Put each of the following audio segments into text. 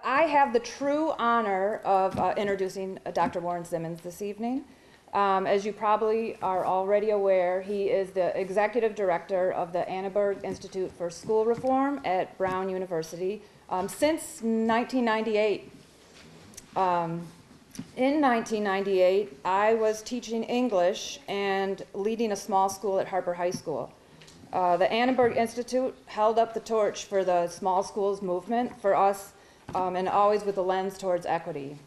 I have the true honor of introducing Dr. Warren Simmons this evening. As you probably are already aware, he is the executive director of the Annenberg Institute for School Reform at Brown University since 1998. In 1998, I was teaching English and leading a small school at Harper High School. The Annenberg Institute held up the torch for the small schools movement for us, and always with a lens towards equity.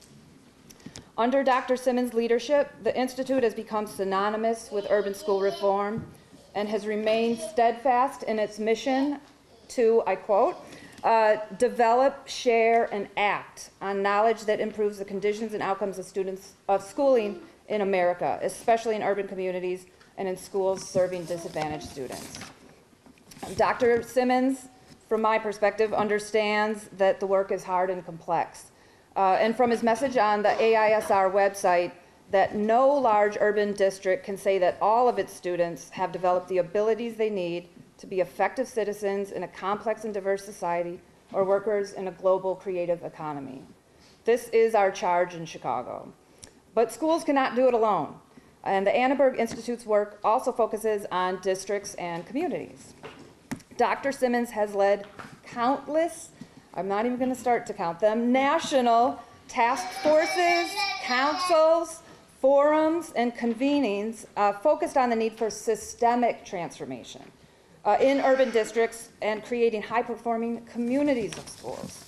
Under Dr. Simmons' leadership, the Institute has become synonymous with urban school reform and has remained steadfast in its mission to, I quote, develop, share, and act on knowledge that improves the conditions and outcomes of schooling in America, especially in urban communities and in schools serving disadvantaged students. Dr. Simmons, from my perspective, understands that the work is hard and complex. And from his message on the AISR website, that no large urban district can say that all of its students have developed the abilities they need to be effective citizens in a complex and diverse society or workers in a global creative economy. This is our charge in Chicago. But schools cannot do it alone. And the Annenberg Institute's work also focuses on districts and communities. Dr. Simmons has led countless, I'm not even going to start to count them, national task forces, councils, forums, and convenings focused on the need for systemic transformation in urban districts and creating high-performing communities of schools.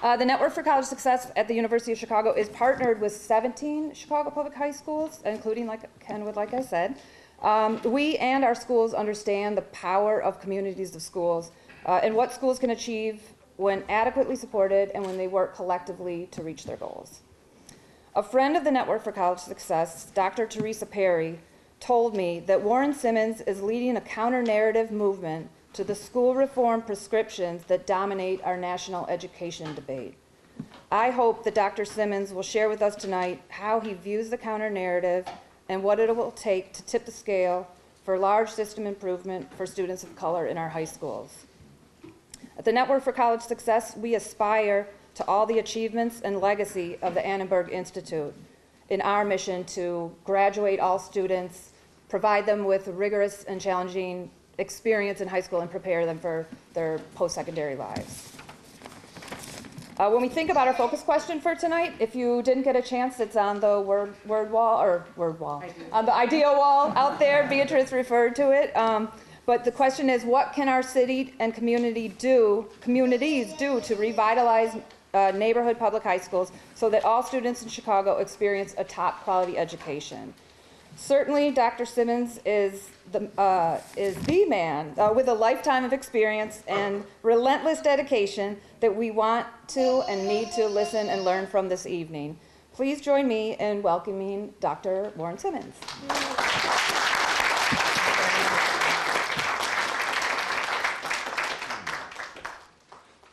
The Network for College Success at the University of Chicago is partnered with 17 Chicago public high schools, including Kenwood, like I said. We and our schools understand the power of communities of schools and what schools can achieve when adequately supported and when they work collectively to reach their goals. A friend of the Network for College Success, Dr. Teresa Perry, told me that Warren Simmons is leading a counter-narrative movement to the school reform prescriptions that dominate our national education debate. I hope that Dr. Simmons will share with us tonight how he views the counter-narrative and what it will take to tip the scale for large system improvement for students of color in our high schools. At the Network for College Success, we aspire to all the achievements and legacy of the Annenberg Institute in our mission to graduate all students, provide them with rigorous and challenging experience in high school, and prepare them for their post-secondary lives. When we think about our focus question for tonight, if you didn't get a chance, it's on the word wall, on the idea wall out there. Beatrice referred to it. But the question is, what can our city and communities do to revitalize neighborhood public high schools so that all students in Chicago experience a top quality education? Certainly, Dr. Simmons is the man with a lifetime of experience and relentless dedication that we want to and need to listen and learn from this evening. Please join me in welcoming Dr. Warren Simmons.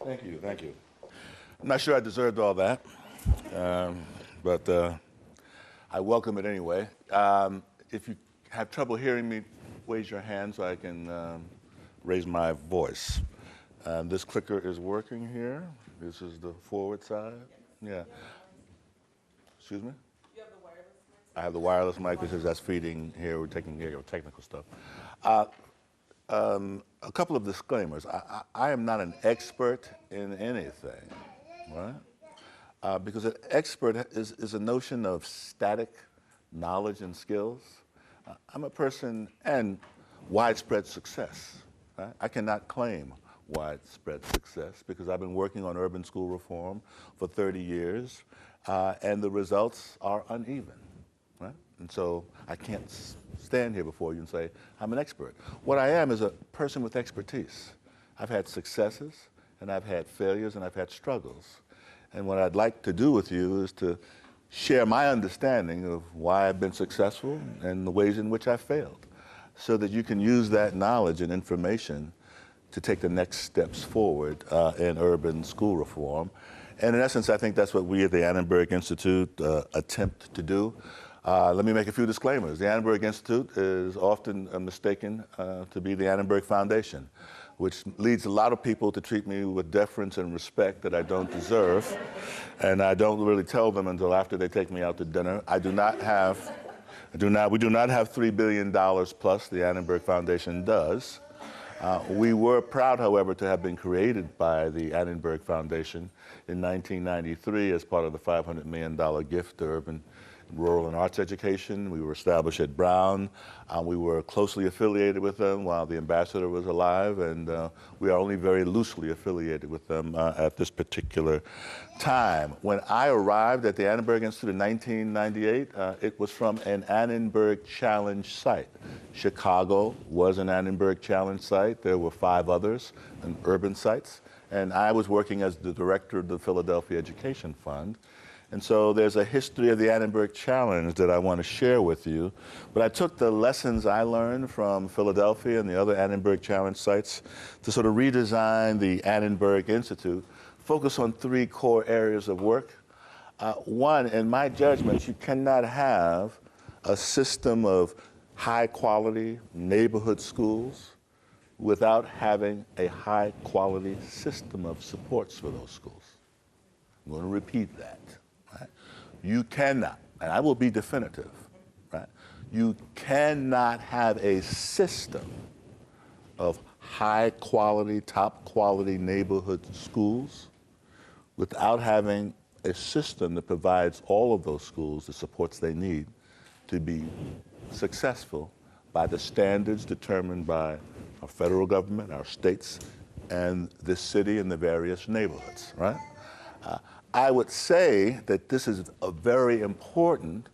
Thank you, thank you. I'm not sure I deserved all that, but I welcome it anyway. If you have trouble hearing me, raise your hand so I can raise my voice. This clicker is working here. This is the forward side. Yeah. Excuse me? You have the wireless mic? I have the wireless mic because that's feeding here. We're taking care of technical stuff. A couple of disclaimers. I am not an expert in anything, right? Because an expert is a notion of static knowledge and skills. I'm a person and widespread success. Right? I cannot claim widespread success because I've been working on urban school reform for 30 years, and the results are uneven. Right? And so I can't stand here before you and say, I'm an expert. What I am is a person with expertise. I've had successes, and I've had failures, and I've had struggles. And what I'd like to do with you is to share my understanding of why I've been successful and the ways in which I've failed, so that you can use that knowledge and information to take the next steps forward in urban school reform. And in essence, I think that's what we at the Annenberg Institute attempt to do. Let me make a few disclaimers. The Annenberg Institute is often mistaken to be the Annenberg Foundation. which leads a lot of people to treat me with deference and respect that I don't deserve. And I don't really tell them until after they take me out to dinner. We do not have $3 billion plus, the Annenberg Foundation does. We were proud, however, to have been created by the Annenberg Foundation in 1993 as part of the $500 million gift to urban, rural, and arts education. We were established at Brown. We were closely affiliated with them while the ambassador was alive, and we are only very loosely affiliated with them at this particular time. When I arrived at the Annenberg Institute in 1998, it was from an Annenberg Challenge site. Chicago was an Annenberg Challenge site. There were 5 others, urban sites, and I was working as the director of the Philadelphia Education Fund. And so there's a history of the Annenberg Challenge that I want to share with you. But I took the lessons I learned from Philadelphia and the other Annenberg Challenge sites to sort of redesign the Annenberg Institute, focus on 3 core areas of work. One, in my judgment, you cannot have a system of high-quality neighborhood schools without having a high-quality system of supports for those schools. I'm going to repeat that. Right? You cannot, and I will be definitive, right? You cannot have a system of high-quality, top-quality neighborhood schools without having a system that provides all of those schools the supports they need to be successful by the standards determined by our federal government, our states, and this city and the various neighborhoods, right? I would say that this is very important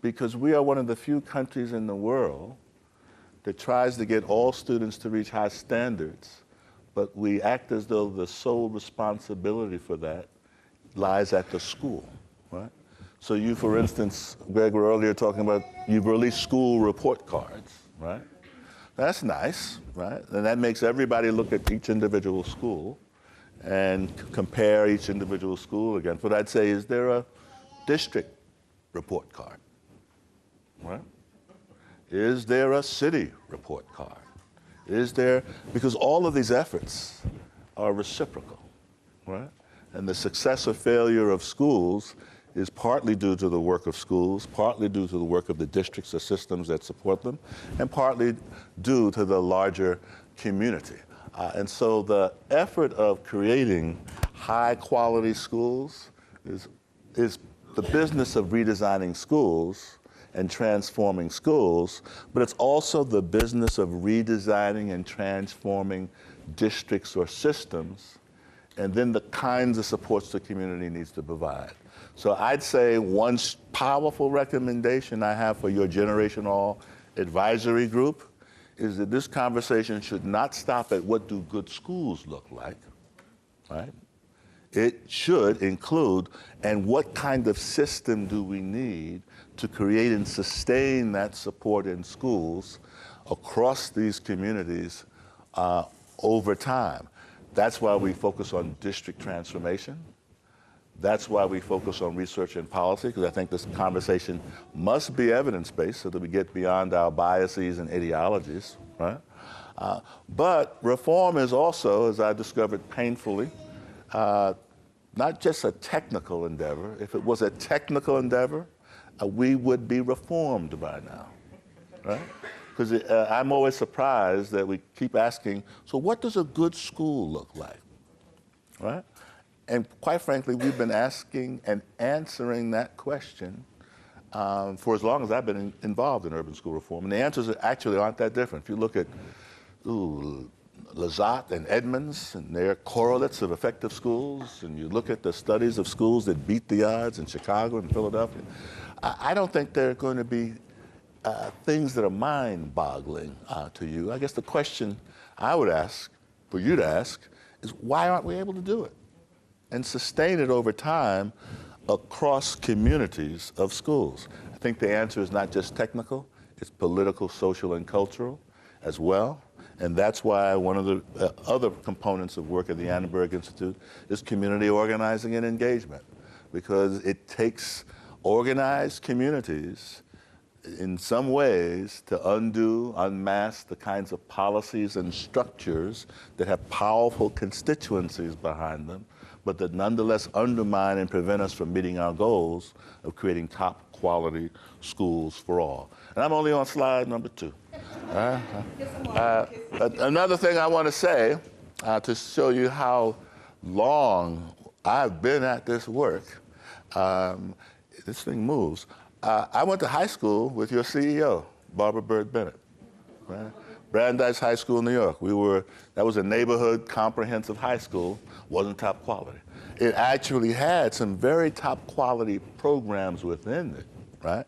because we are one of the few countries in the world that tries to get all students to reach high standards, but we act as though the sole responsibility for that lies at the school, right? So you, for instance, Greg, were earlier talking about you've released school report cards, right? That's nice, right? And that makes everybody look at each individual school and compare each individual school against. But I'd say, is there a district report card, right? Is there a city report card? Is there, because all of these efforts are reciprocal, right? And the success or failure of schools is partly due to the work of schools, partly due to the work of the districts or systems that support them, and partly due to the larger community. And so the effort of creating high-quality schools is the business of redesigning schools and transforming schools, but it's also the business of redesigning and transforming districts or systems, and then the kinds of supports the community needs to provide. So I'd say one powerful recommendation I have for your Generation All advisory group is that this conversation should not stop at what do good schools look like, right? It should include, and what kind of system do we need to create and sustain that support in schools across these communities over time. That's why we focus on district transformation. That's why we focus on research and policy, because I think this conversation must be evidence-based so that we get beyond our biases and ideologies, right? But reform is also, as I discovered painfully, not just a technical endeavor. If it was a technical endeavor, we would be reformed by now, right? Because I'm always surprised that we keep asking, so what does a good school look like, right? And quite frankly, we've been asking and answering that question for as long as I've been involved in urban school reform. And the answers actually aren't that different. If you look at Lazat and Edmonds and their correlates of effective schools, and you look at the studies of schools that beat the odds in Chicago and Philadelphia, I don't think there are going to be things that are mind-boggling to you. I guess the question I would ask, for you to ask, is why aren't we able to do it and sustain it over time across communities of schools? I think the answer is not just technical, it's political, social, and cultural as well. And that's why one of the other components of work at the Annenberg Institute is community organizing and engagement, because it takes organized communities in some ways, to unmask the kinds of policies and structures that have powerful constituencies behind them, but that nonetheless undermine and prevent us from meeting our goals of creating top quality schools for all. And I'm only on slide number 2. Another thing I want to say to show you how long I've been at this work, this thing moves. I went to high school with your CEO, Barbara Byrd Bennett, right? Brandeis High School, New York. That was a neighborhood comprehensive high school, wasn't top quality. It actually had some very top quality programs within it, right?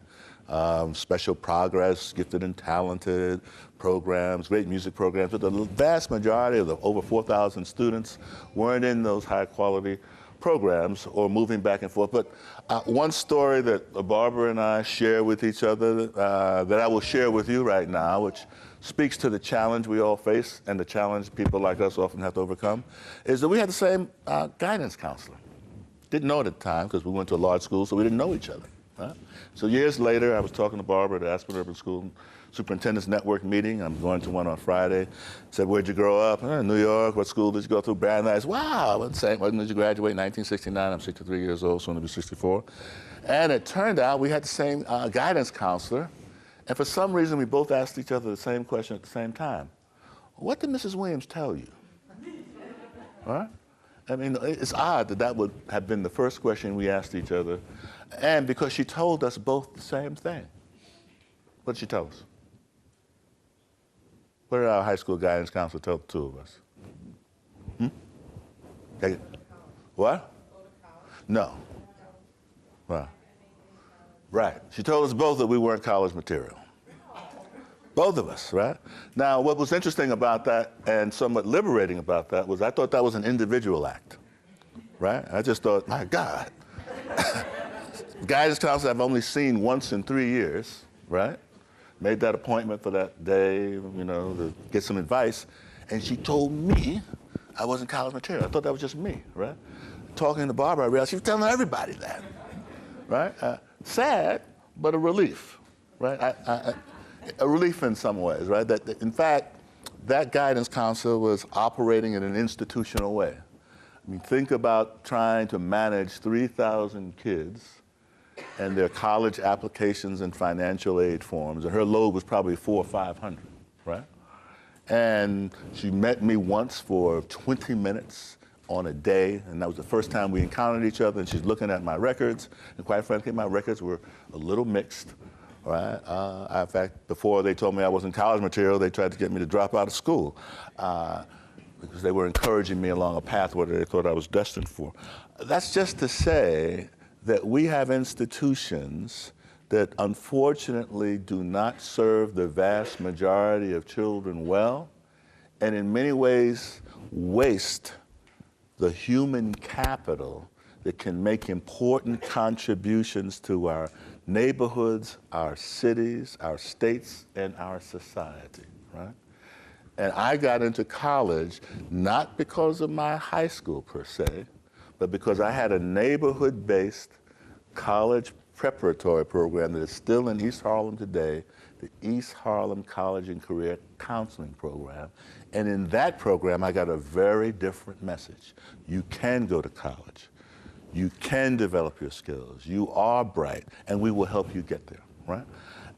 Special progress, gifted and talented programs, great music programs, but the vast majority of the over 4,000 students weren't in those high quality programs or moving back and forth. But one story that Barbara and I share with each other that I will share with you right now, which speaks to the challenge we all face and the challenge people like us often have to overcome, is that we had the same guidance counselor. Didn't know it at the time because we went to a large school, so we didn't know each other. Right? So years later, I was talking to Barbara at Aspen Urban School Superintendent's Network meeting. I'm going to one on Friday. Said, where'd you grow up? New York. What school did you go through? Brandeis. Wow. When did you graduate? 1969. I'm 63 years old, soon to be 64. And it turned out we had the same guidance counselor. And for some reason, we both asked each other the same question at the same time. What did Mrs. Williams tell you? All right? I mean, it's odd that that would have been the first question we asked each other. And because she told us both the same thing. What did she tell us? What did our high school guidance counselor tell the two of us? Take it. What? No. Right. Right. She told us both that we weren't college material. Both of us, right? Now, what was interesting about that and somewhat liberating about that was I thought that was an individual act, right? I just thought, my God. Guidance counselor I've only seen once in 3 years, right? Made that appointment for that day, to get some advice. And she told me I wasn't college material. I thought that was just me, right? Talking to Barbara, I realized she was telling everybody that, right? Sad, but a relief, right? A relief in some ways, right? That in fact, that guidance counselor was operating in an institutional way. I mean, think about trying to manage 3,000 kids and their college applications and financial aid forms. And her load was probably 400 or 500, right? And she met me once for 20 minutes on a day, and that was the first time we encountered each other, and she's looking at my records, and quite frankly, my records were a little mixed, right? In fact, before they told me I wasn't college material, they tried to get me to drop out of school because they were encouraging me along a path where they thought I was destined for. That's just to say that we have institutions that unfortunately do not serve the vast majority of children well, and in many ways waste the human capital that can make important contributions to our neighborhoods, our cities, our states, and our society, right? And I got into college not because of my high school per se, but because I had a neighborhood-based college preparatory program that is still in East Harlem today, the East Harlem College and Career Counseling Program. And in that program, I got a very different message. You can go to college. You can develop your skills. You are bright, and we will help you get there, right?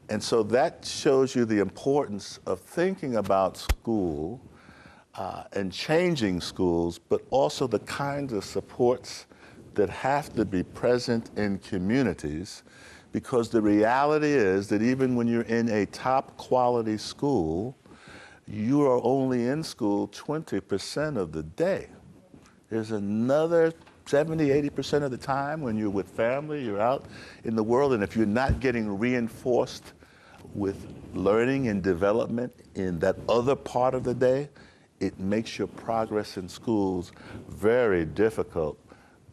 And so that shows you the importance of thinking about school and changing schools, but also the kinds of supports that have to be present in communities, because the reality is that even when you're in a top quality school, you are only in school 20% of the day. There's another 70, 80% of the time when you're with family, you're out in the world, and if you're not getting reinforced with learning and development in that other part of the day, it makes your progress in schools very difficult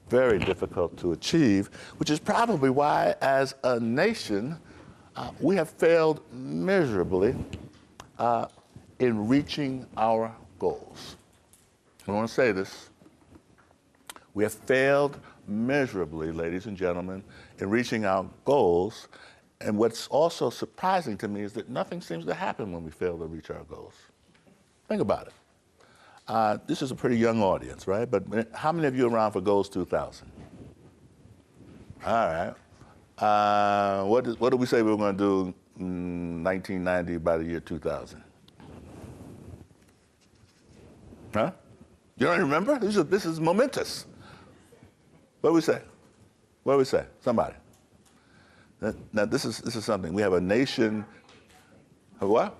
to achieve, which is probably why, as a nation, we have failed miserably in reaching our goals. I want to say this. We have failed miserably, ladies and gentlemen, in reaching our goals, And what's also surprising to me is that nothing seems to happen when we fail to reach our goals. Think about it. This is a pretty young audience, right? But how many of you are around for Goals 2000? All right. What did we say we were going to do in 1990 by the year 2000? Huh? You don't remember? This is momentous. What did we say? What did we say? Somebody. Now this is something. We have a nation. What?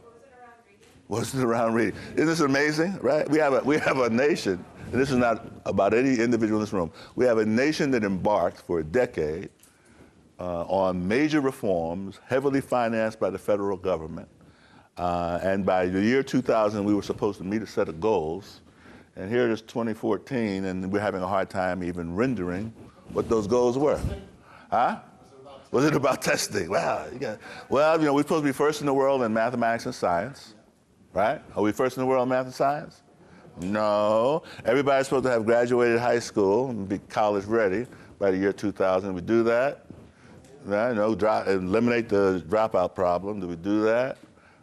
Wasn't around reading. Isn't this amazing, right? We have a nation, and this is not about any individual in this room. We have a nation that embarked for a decade on major reforms, heavily financed by the federal government. And by the year 2000, we were supposed to meet a set of goals. And here it is 2014, and we're having a hard time even rendering what those goals were. Huh? Was it about testing? Wow. Well, we're supposed to be first in the world in mathematics and science, right? Are we first in the world in math and science? No. Everybody's supposed to have graduated high school and be college ready by the year 2000. We do that? Right? Eliminate the dropout problem. Do we do that?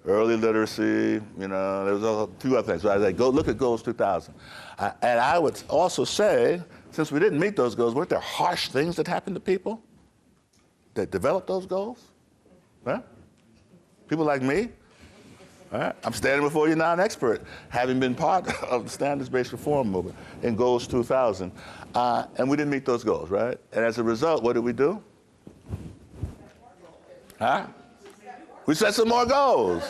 Early literacy, there's a few other things. So I say, go look at Goals 2000. And I would also say, since we didn't meet those goals, weren't there harsh things that happened to people that developed those goals? Huh? People like me? Right? I'm standing before you now an expert, having been part of the standards-based reform movement in Goals 2000. And we didn't meet those goals, right? And as a result, what did we do? Huh? We set some more goals.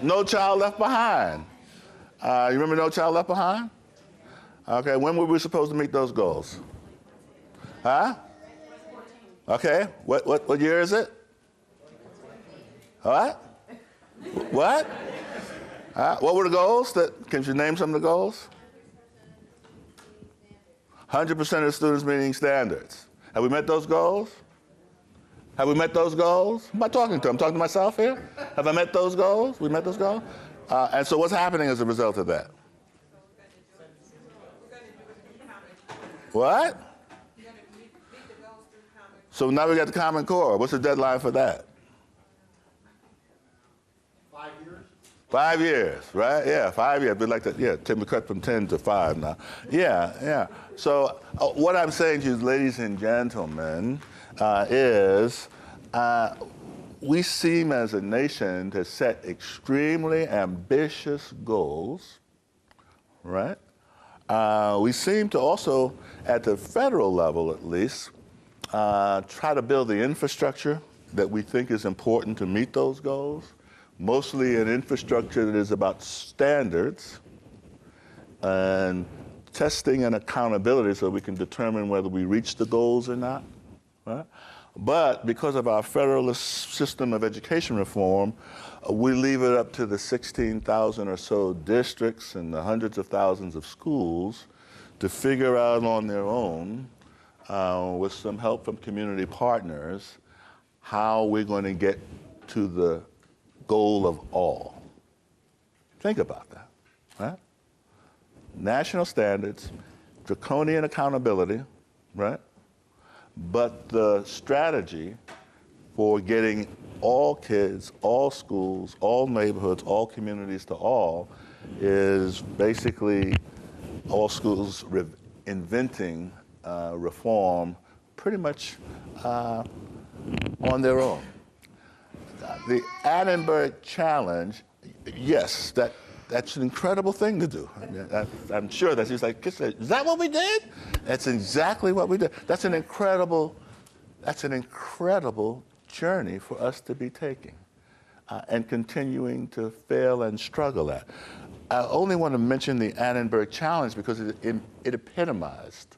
No Child Left Behind. You remember No Child Left Behind? Okay, when were we supposed to meet those goals? Huh? Okay, what year is it? What? What? What were the goals? Can you name some of the goals? 100% of the students meeting standards. Have we met those goals? Have we met those goals? Who am I talking to? I'm talking to myself here? Have I met those goals? We met those goals? And so what's happening as a result of that? What? So now we got the Common Core. What's the deadline for that? 5 years. 5 years, right? Yeah, 5 years. We'd like to, we cut from 10 to 5 now. Yeah. So what I'm saying to you, ladies and gentlemen, is we seem as a nation to set extremely ambitious goals, right? We seem to also, at the federal level at least, try to build the infrastructure that we think is important to meet those goals, mostly an infrastructure that is about standards and testing and accountability so we can determine whether we reach the goals or not. Right? But because of our federalist system of education reform, we leave it up to the 16,000 or so districts and the hundreds of thousands of schools to figure out on their own, with some help from community partners, how we're going to get to the goal of all. Think about that, right? National standards, draconian accountability, right? But the strategy for getting all kids, all schools, all neighborhoods, all communities to all is basically all schools inventing reform pretty much on their own. The Annenberg Challenge, yes, that's an incredible thing to do. I mean, I'm sure that's just like, is that what we did? That's exactly what we did. That's an incredible journey for us to be taking and continuing to fail and struggle at. I only want to mention the Annenberg Challenge because it epitomized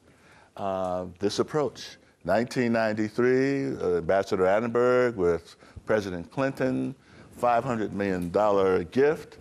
this approach. 1993, Ambassador Annenberg with President Clinton, $500 million gift.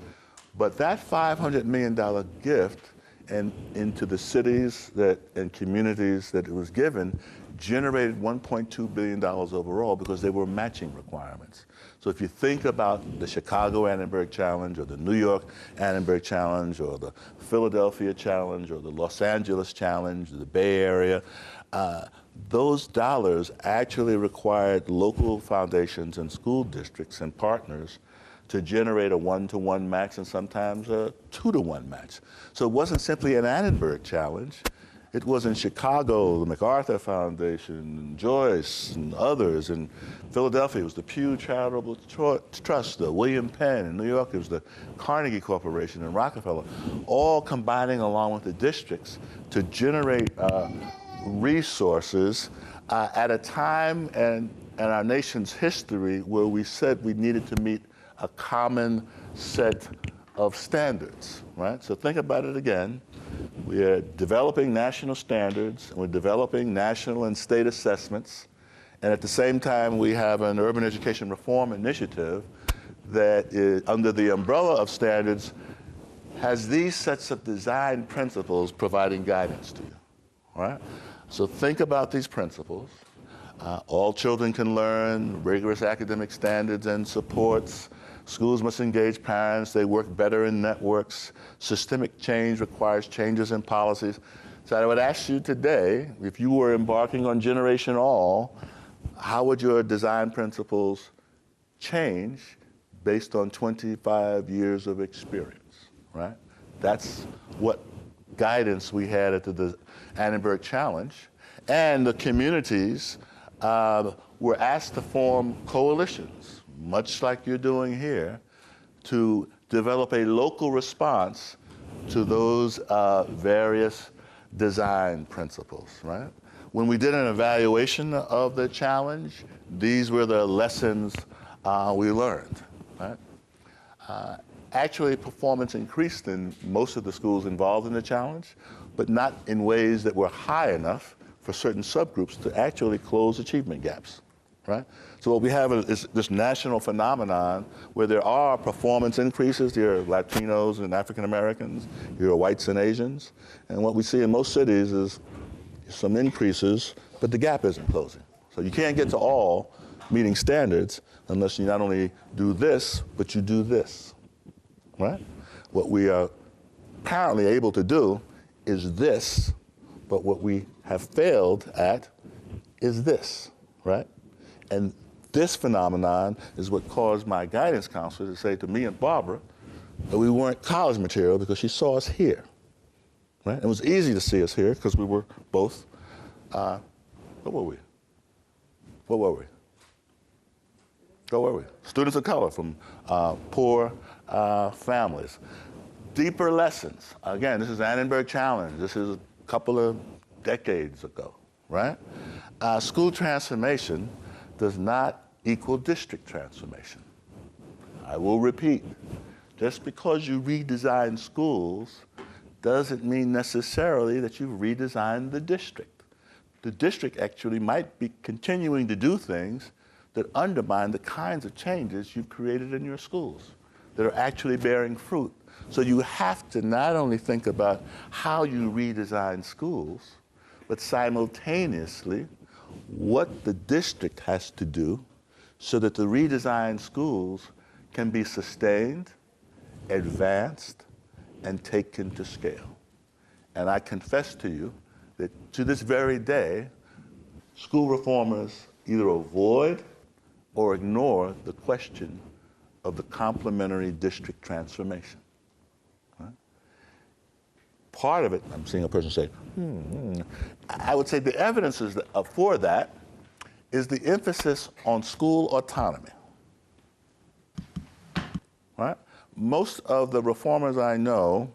But that $500 million gift and into the cities and communities that it was given generated $1.2 billion overall because they were matching requirements. So if you think about the Chicago Annenberg Challenge or the New York Annenberg Challenge or the Philadelphia Challenge or the Los Angeles Challenge, the Bay Area, those dollars actually required local foundations and school districts and partners to generate a 1-to-1 match and sometimes a 2-to-1 match. So it wasn't simply an Annenberg Challenge. It was in Chicago, the MacArthur Foundation, and Joyce, and others. In Philadelphia, it was the Pew Charitable Trust, the William Penn. In New York, it was the Carnegie Corporation and Rockefeller, all combining along with the districts to generate resources at a time in our nation's history where we said we needed to meet a common set of standards, right? So think about it again. We are developing national standards, and we're developing national and state assessments, and at the same time we have an urban education reform initiative that is under the umbrella of standards has these sets of design principles providing guidance to you, right? So think about these principles. All children can learn, rigorous academic standards and supports. Schools must engage parents, they work better in networks. Systemic change requires changes in policies. So I would ask you today, if you were embarking on Generation All, how would your design principles change based on 25 years of experience, right? That's what guidance we had at the Annenberg Challenge. And the communities were asked to form coalitions, much like you're doing here, to develop a local response to those various design principles, right? When we did an evaluation of the challenge, these were the lessons we learned, right? Actually, performance increased in most of the schools involved in the challenge, but not in ways that were high enough for certain subgroups to actually close achievement gaps, right? So what we have is this national phenomenon where there are performance increases. There are Latinos and African Americans, there are whites and Asians, and what we see in most cities is some increases, but the gap isn't closing. So you can't get to all meeting standards unless you not only do this, but you do this, right? What we are apparently able to do is this, but what we have failed at is this, right? And this phenomenon is what caused my guidance counselor to say to me and Barbara that we weren't college material because she saw us here, right? It was easy to see us here because we were both, what were we? What were we? What were we? Students of color from poor families. Deeper lessons. Again, this is Annenberg Challenge. This is a couple of decades ago, right? School transformation does not equal district transformation. I will repeat, just because you redesign schools doesn't mean necessarily that you've redesigned the district. The district actually might be continuing to do things that undermine the kinds of changes you've created in your schools that are actually bearing fruit. So you have to not only think about how you redesign schools, but simultaneously what the district has to do so that the redesigned schools can be sustained, advanced, and taken to scale. And I confess to you that to this very day, school reformers either avoid or ignore the question of the complementary district transformation. Right? Part of it, I'm seeing a person say, I would say the evidence for that is the emphasis on school autonomy. Right? Most of the reformers I know,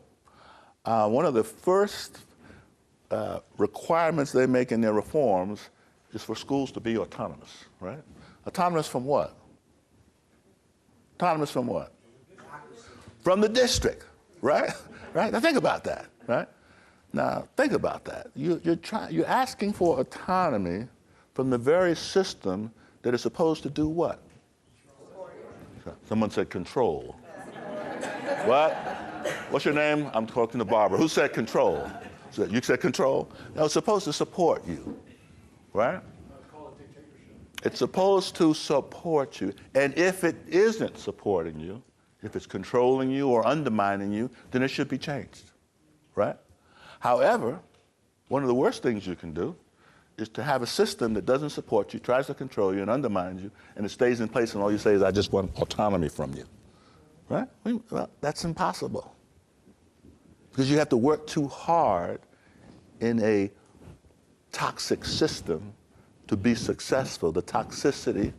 one of the first requirements they make in their reforms is for schools to be autonomous, right? Autonomous from what? Autonomous from what? From the district, right? Right? Now think about that, right? Now think about that. You're asking for autonomy from the very system that is supposed to do what? Someone said control. What? What's your name? I'm talking to Barbara. Who said control? So you said control? No, it's supposed to support you, right? It's supposed to support you. And if it isn't supporting you, if it's controlling you or undermining you, then it should be changed, right? However, one of the worst things you can do is to have a system that doesn't support you, tries to control you and undermines you, and it stays in place and all you say is, I just want autonomy from you, right? Well, that's impossible. Because you have to work too hard in a toxic system to be successful. The toxicity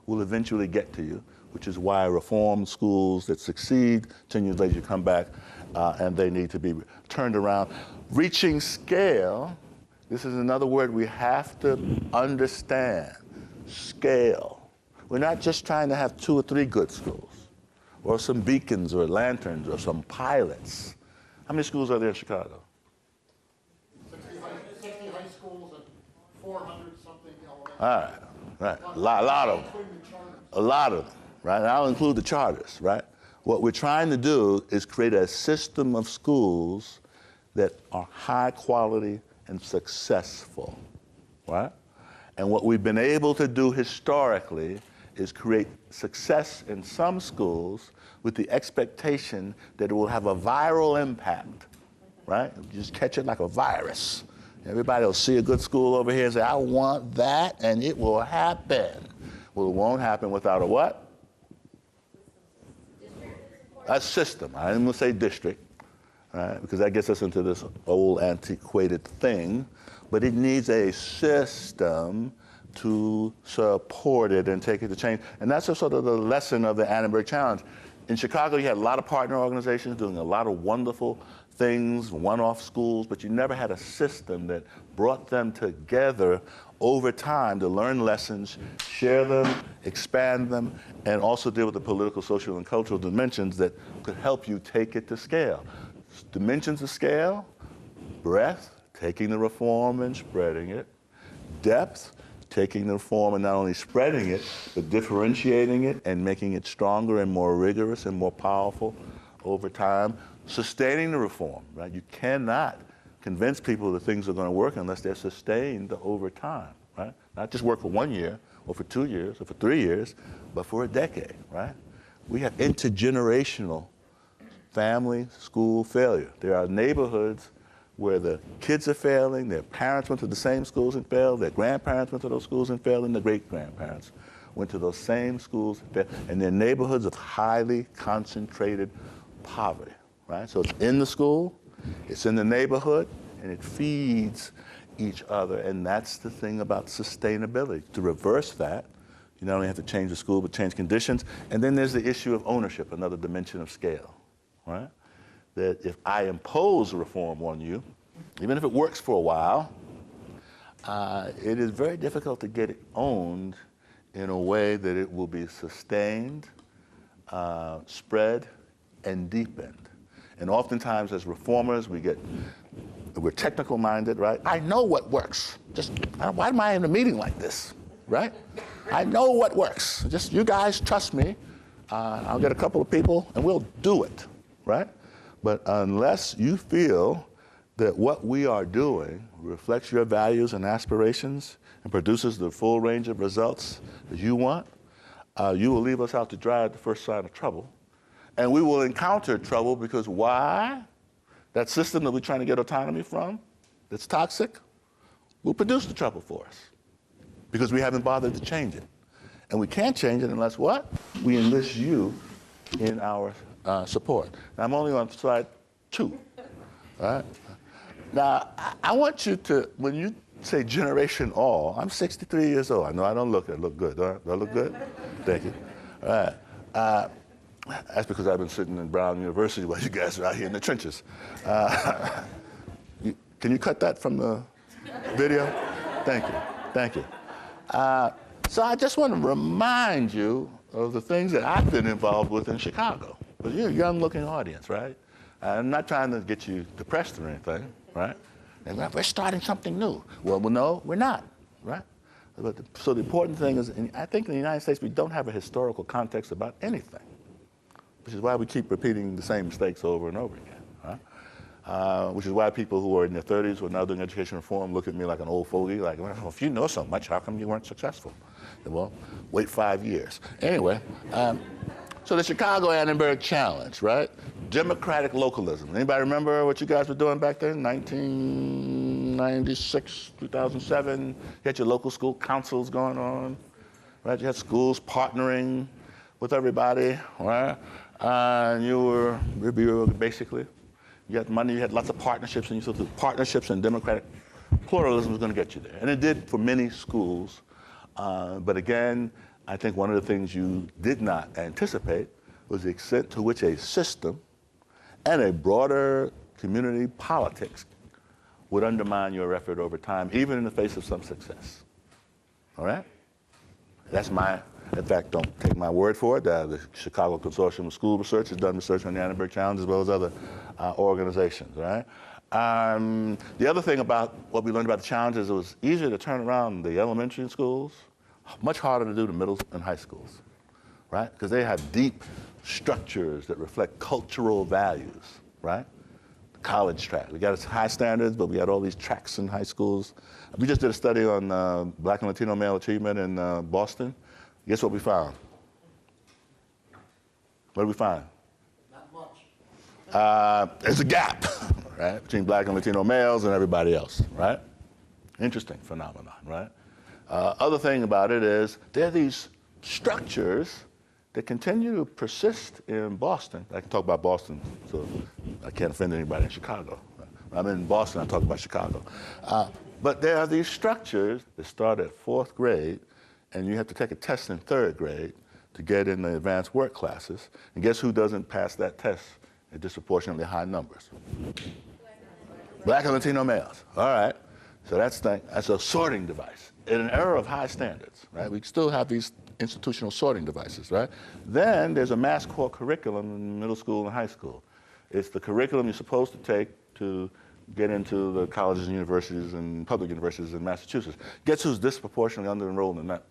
will eventually get to you, which is why reform schools that succeed, 10 years later you come back and they need to be turned around. Reaching scale, this is another word we have to understand, scale. We're not just trying to have 2 or 3 good schools, or some beacons or lanterns or some pilots. How many schools are there in Chicago? 60 high schools and 400 something elementary. All right, right. A lot of them. A lot of them, right? And I'll include the charters, right? What we're trying to do is create a system of schools that are high quality and successful, right? And what we've been able to do historically is create success in some schools with the expectation that it will have a viral impact, right? You just catch it like a virus. Everybody will see a good school over here and say, I want that, and it will happen. Well, it won't happen without a what? A system. I didn't want to say district, right? Because that gets us into this old antiquated thing. But it needs a system to support it and take it to change. And that's just sort of the lesson of the Annenberg Challenge. In Chicago, you had a lot of partner organizations doing a lot of wonderful things, one-off schools, but you never had a system that brought them together over time to learn lessons, share them, expand them, and also deal with the political, social, and cultural dimensions that could help you take it to scale. Dimensions of scale: breadth, taking the reform and spreading it; depth, taking the reform and not only spreading it, but differentiating it and making it stronger and more rigorous and more powerful over time; sustaining the reform, right? You cannot convince people that things are going to work unless they're sustained over time, right? Not just work for 1 year or for 2 years or for 3 years, but for a decade, right? We have intergenerational family school failure. There are neighborhoods where the kids are failing, their parents went to the same schools and failed, their grandparents went to those schools and failed, and their great-grandparents went to those same schools and failed. And they're neighborhoods of highly concentrated poverty, right? So it's in the school, it's in the neighborhood, and it feeds each other. And that's the thing about sustainability. To reverse that, you not only have to change the school, but change conditions. And then there's the issue of ownership, another dimension of scale, right? That if I impose reform on you, even if it works for a while, it is very difficult to get it owned in a way that it will be sustained, spread, and deepened. And oftentimes as reformers, we're technical minded, right? I know what works. Just, why am I in a meeting like this, right? I know what works. Just, you guys trust me. I'll get a couple of people and we'll do it, right? But unless you feel that what we are doing reflects your values and aspirations and produces the full range of results that you want, you will leave us out to dry at the first sign of trouble. And we will encounter trouble because why? That system that we're trying to get autonomy from, that's toxic, will produce the trouble for us because we haven't bothered to change it. And we can't change it unless what? We enlist you in our support. Now, I'm only on slide 2, all right? Now, I want you to, when you say generation all, I'm 63 years old. I know I don't look good. Do I look good? Thank you. All right. That's because I've been sitting in Brown University while you guys are out here in the trenches. Can you cut that from the video? Thank you. Thank you. So I just want to remind you of the things that I've been involved with in Chicago. But you're a young-looking audience, right? I'm not trying to get you depressed or anything, right? And we're starting something new. Well, no, we're not, right? So the important thing is, I think in the United States, we don't have a historical context about anything, which is why we keep repeating the same mistakes over and over again. which is why people who are in their 30s who are now doing education reform look at me like an old fogey, like, well, if you know so much, how come you weren't successful? Well, wait 5 years. Anyway, so the Chicago Annenberg Challenge, right? Democratic localism. Anybody remember what you guys were doing back then? 1996, 2007. You had your local school councils going on, right? You had schools partnering with everybody, right? And you were basically, you had money, you had lots of partnerships, and you thought the partnerships and democratic pluralism was going to get you there. And it did for many schools. But again, I think one of the things you did not anticipate was the extent to which a system and a broader community politics would undermine your effort over time, even in the face of some success. All right? That's in fact, don't take my word for it. The Chicago Consortium of School Research has done research on the Annenberg Challenge as well as other organizations, right? The other thing about what we learned about the challenge is it was easier to turn around the elementary schools, much harder to do the middle and high schools, right? Because they have deep structures that reflect cultural values, right? The college track. We got high standards, but we got all these tracks in high schools. We just did a study on Black and Latino male achievement in Boston. Guess what we found? What did we find? Not much. There's a gap, right, between Black and Latino males and everybody else, right? Interesting phenomenon, right? Other thing about it is there are these structures that continue to persist in Boston. I can talk about Boston, so I can't offend anybody in Chicago. I'm in Boston, I talk about Chicago. But there are these structures that start at 4th grade, and you have to take a test in 3rd grade to get in the advanced work classes. And guess who doesn't pass that test at disproportionately high numbers? Black and Latino males. All right. So that's a sorting device. In an era of high standards, right? We still have these institutional sorting devices, right? Then there's a mass core curriculum in middle school and high school. It's the curriculum you're supposed to take to get into the colleges and universities and public universities in Massachusetts. Guess who's disproportionately under-enrolled in that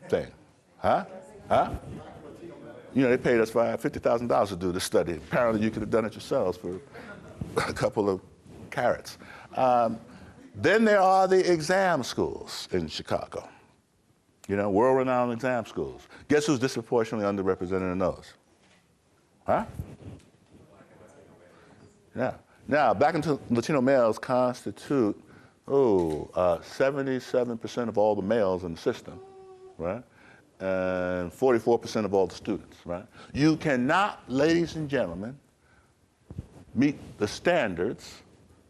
thing? Huh? You know, they paid us $50,000 to do this study. Apparently you could have done it yourselves for a couple of carrots. Then there are the exam schools in Chicago. You know, world-renowned exam schools. Guess who's disproportionately underrepresented in those? Huh? Yeah. Now, Black and Latino males constitute, 77% of all the males in the system, right? And 44% of all the students, right? You cannot, ladies and gentlemen, meet the standards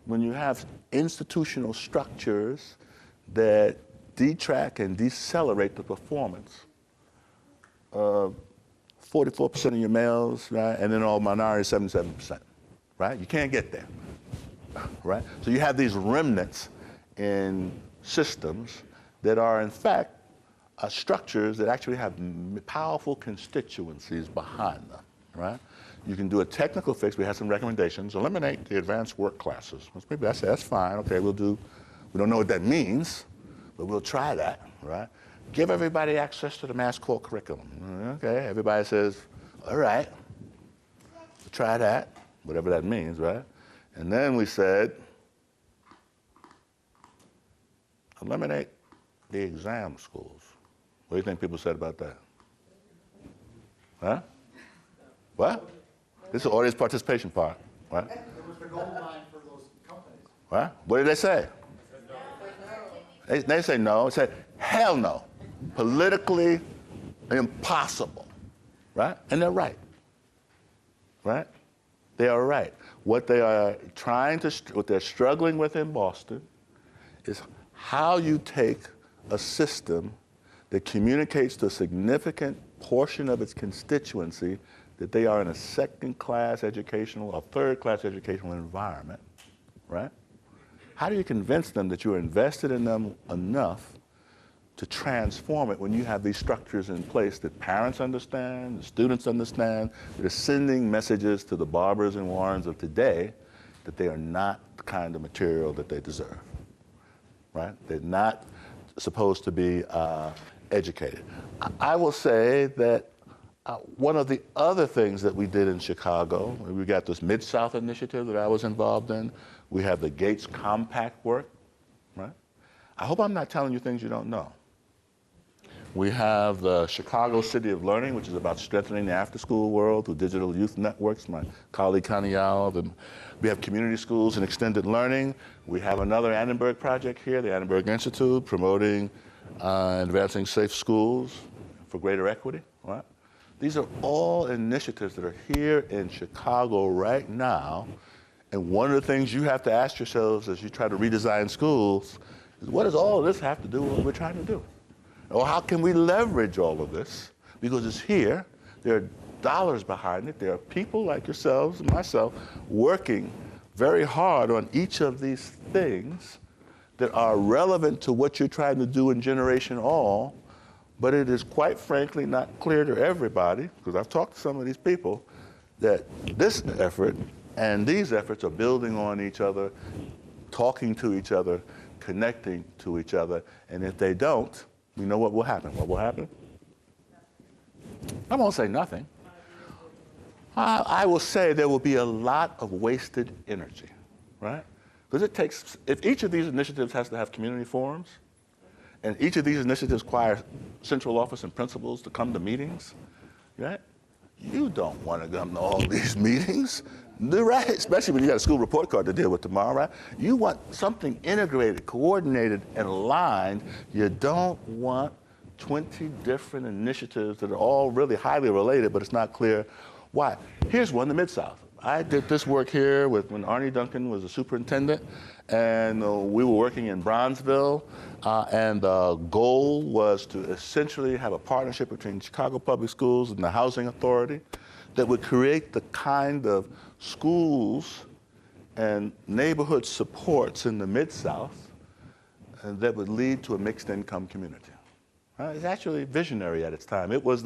when you have institutional structures that detract and decelerate the performance of 44% of your males, right? And then all minorities, 77%, right? You can't get there, right? So you have these remnants in systems that are, in fact, structures that actually have powerful constituencies behind them, right? You can do a technical fix. We have some recommendations. Eliminate the advanced work classes. Maybe that's fine. Okay, we don't know what that means, but we'll try that, right? Give everybody access to the mass core curriculum. Okay, everybody says, all right, we'll try that, whatever that means, right? And then we said, eliminate the exam schools. What do you think people said about that? Huh? What? This is the audience participation part, right? It was the gold mine for those companies. Right? What did they say? They say no. They said, hell no. Politically impossible, right? And they're right, right? They are right. What they are what they're struggling with in Boston is how you take a system that communicates to a significant portion of its constituency that they are in a second-class educational or third-class educational environment, right? How do you convince them that you're invested in them enough to transform it when you have these structures in place that parents understand, the students understand, that are sending messages to the Barbers and Warrens of today that they are not the kind of material that they deserve, right? They're not supposed to be educated. I will say that One of the other things that we did in Chicago, we got this MidSouth initiative that I was involved in. We have the Gates Compact work, right? I hope I'm not telling you things you don't know. We have the Chicago City of Learning, which is about strengthening the after-school world through digital youth networks, my colleague Connie Yao. We have community schools and extended learning. We have another Annenberg project here, the Annenberg Institute, promoting and advancing safe schools for greater equity, right? These are all initiatives that are here in Chicago right now. And one of the things you have to ask yourselves as you try to redesign schools is, what does all of this have to do with what we're trying to do? Or how can we leverage all of this? Because it's here, there are dollars behind it, there are people like yourselves and myself working very hard on each of these things that are relevant to what you're trying to do in Generation All, but it is quite frankly not clear to everybody, because I've talked to some of these people, that this effort and these efforts are building on each other, talking to each other, connecting to each other, and if they don't, you know what will happen? What will happen? I won't say nothing. I will say there will be a lot of wasted energy, right? Because it takes, if each of these initiatives has to have community forums, and each of these initiatives require central office and principals to come to meetings, right? You don't want to come to all these meetings, right? Especially when you got a school report card to deal with tomorrow, right? You want something integrated, coordinated, and aligned. You don't want 20 different initiatives that are all really highly related, but it's not clear why. Here's one, the MidSouth. I did this work here when Arnie Duncan was a superintendent, and we were working in Bronzeville, and the goal was to essentially have a partnership between Chicago Public Schools and the Housing Authority that would create the kind of schools and neighborhood supports in the Mid-South that would lead to a mixed income community. It's actually visionary at its time. It was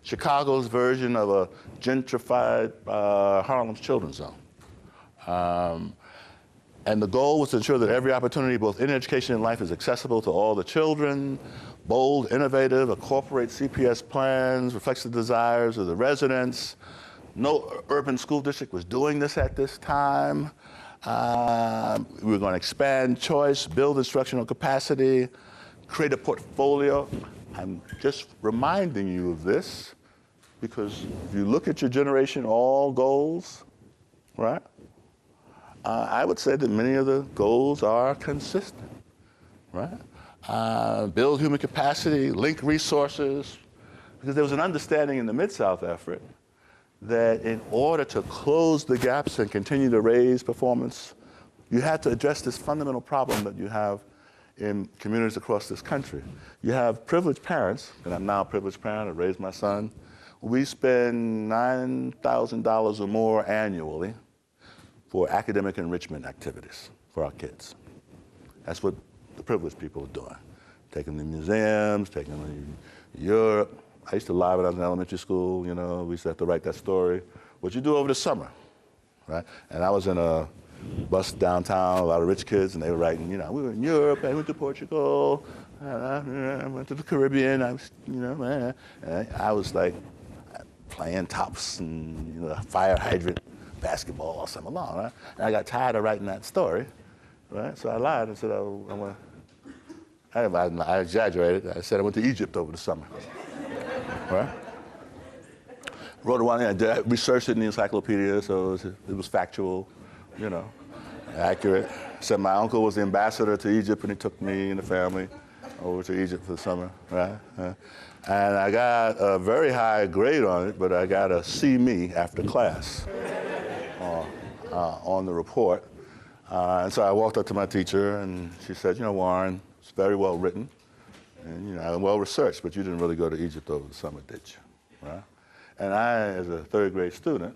Chicago's version of a gentrified Harlem's Children's Zone. And the goal was to ensure that every opportunity, both in education and life, is accessible to all the children, bold, innovative, incorporate CPS plans, reflects the desires of the residents. No urban school district was doing this at this time. We were going to expand choice, build instructional capacity, create a portfolio. I'm just reminding you of this because if you look at your Generation All goals, right? I would say that many of the goals are consistent, right? Build human capacity, link resources, because there was an understanding in the Mid-South effort that in order to close the gaps and continue to raise performance, you had to address this fundamental problem that you have in communities across this country. You have privileged parents, and I'm now a privileged parent, I raised my son. We spend $9,000 or more annually for academic enrichment activities for our kids. That's what the privileged people are doing. Taking them to museums, taking them to Europe. I used to lie when I was in elementary school, you know, we used to have to write that story. What you do over the summer, right? And I was in a bus downtown, a lot of rich kids, and they were writing, you know, we were in Europe, I went to Portugal, I went to the Caribbean, I was, you know, and I was like playing tops and, you know, fire hydrant basketball all summer long, right? And I got tired of writing that story, right? So I lied and said, I exaggerated. I said I went to Egypt over the summer, right? Wrote one, I researched it in the encyclopedia, so it was factual, you know, accurate. Said my uncle was the ambassador to Egypt and he took me and the family over to Egypt for the summer, right? And I got a very high grade on it, but I got a C me after class on the report. And so I walked up to my teacher and she said, you know, Warren, it's very well written and, you know, well researched, but you didn't really go to Egypt over the summer, did you, right? And I, as a third grade student,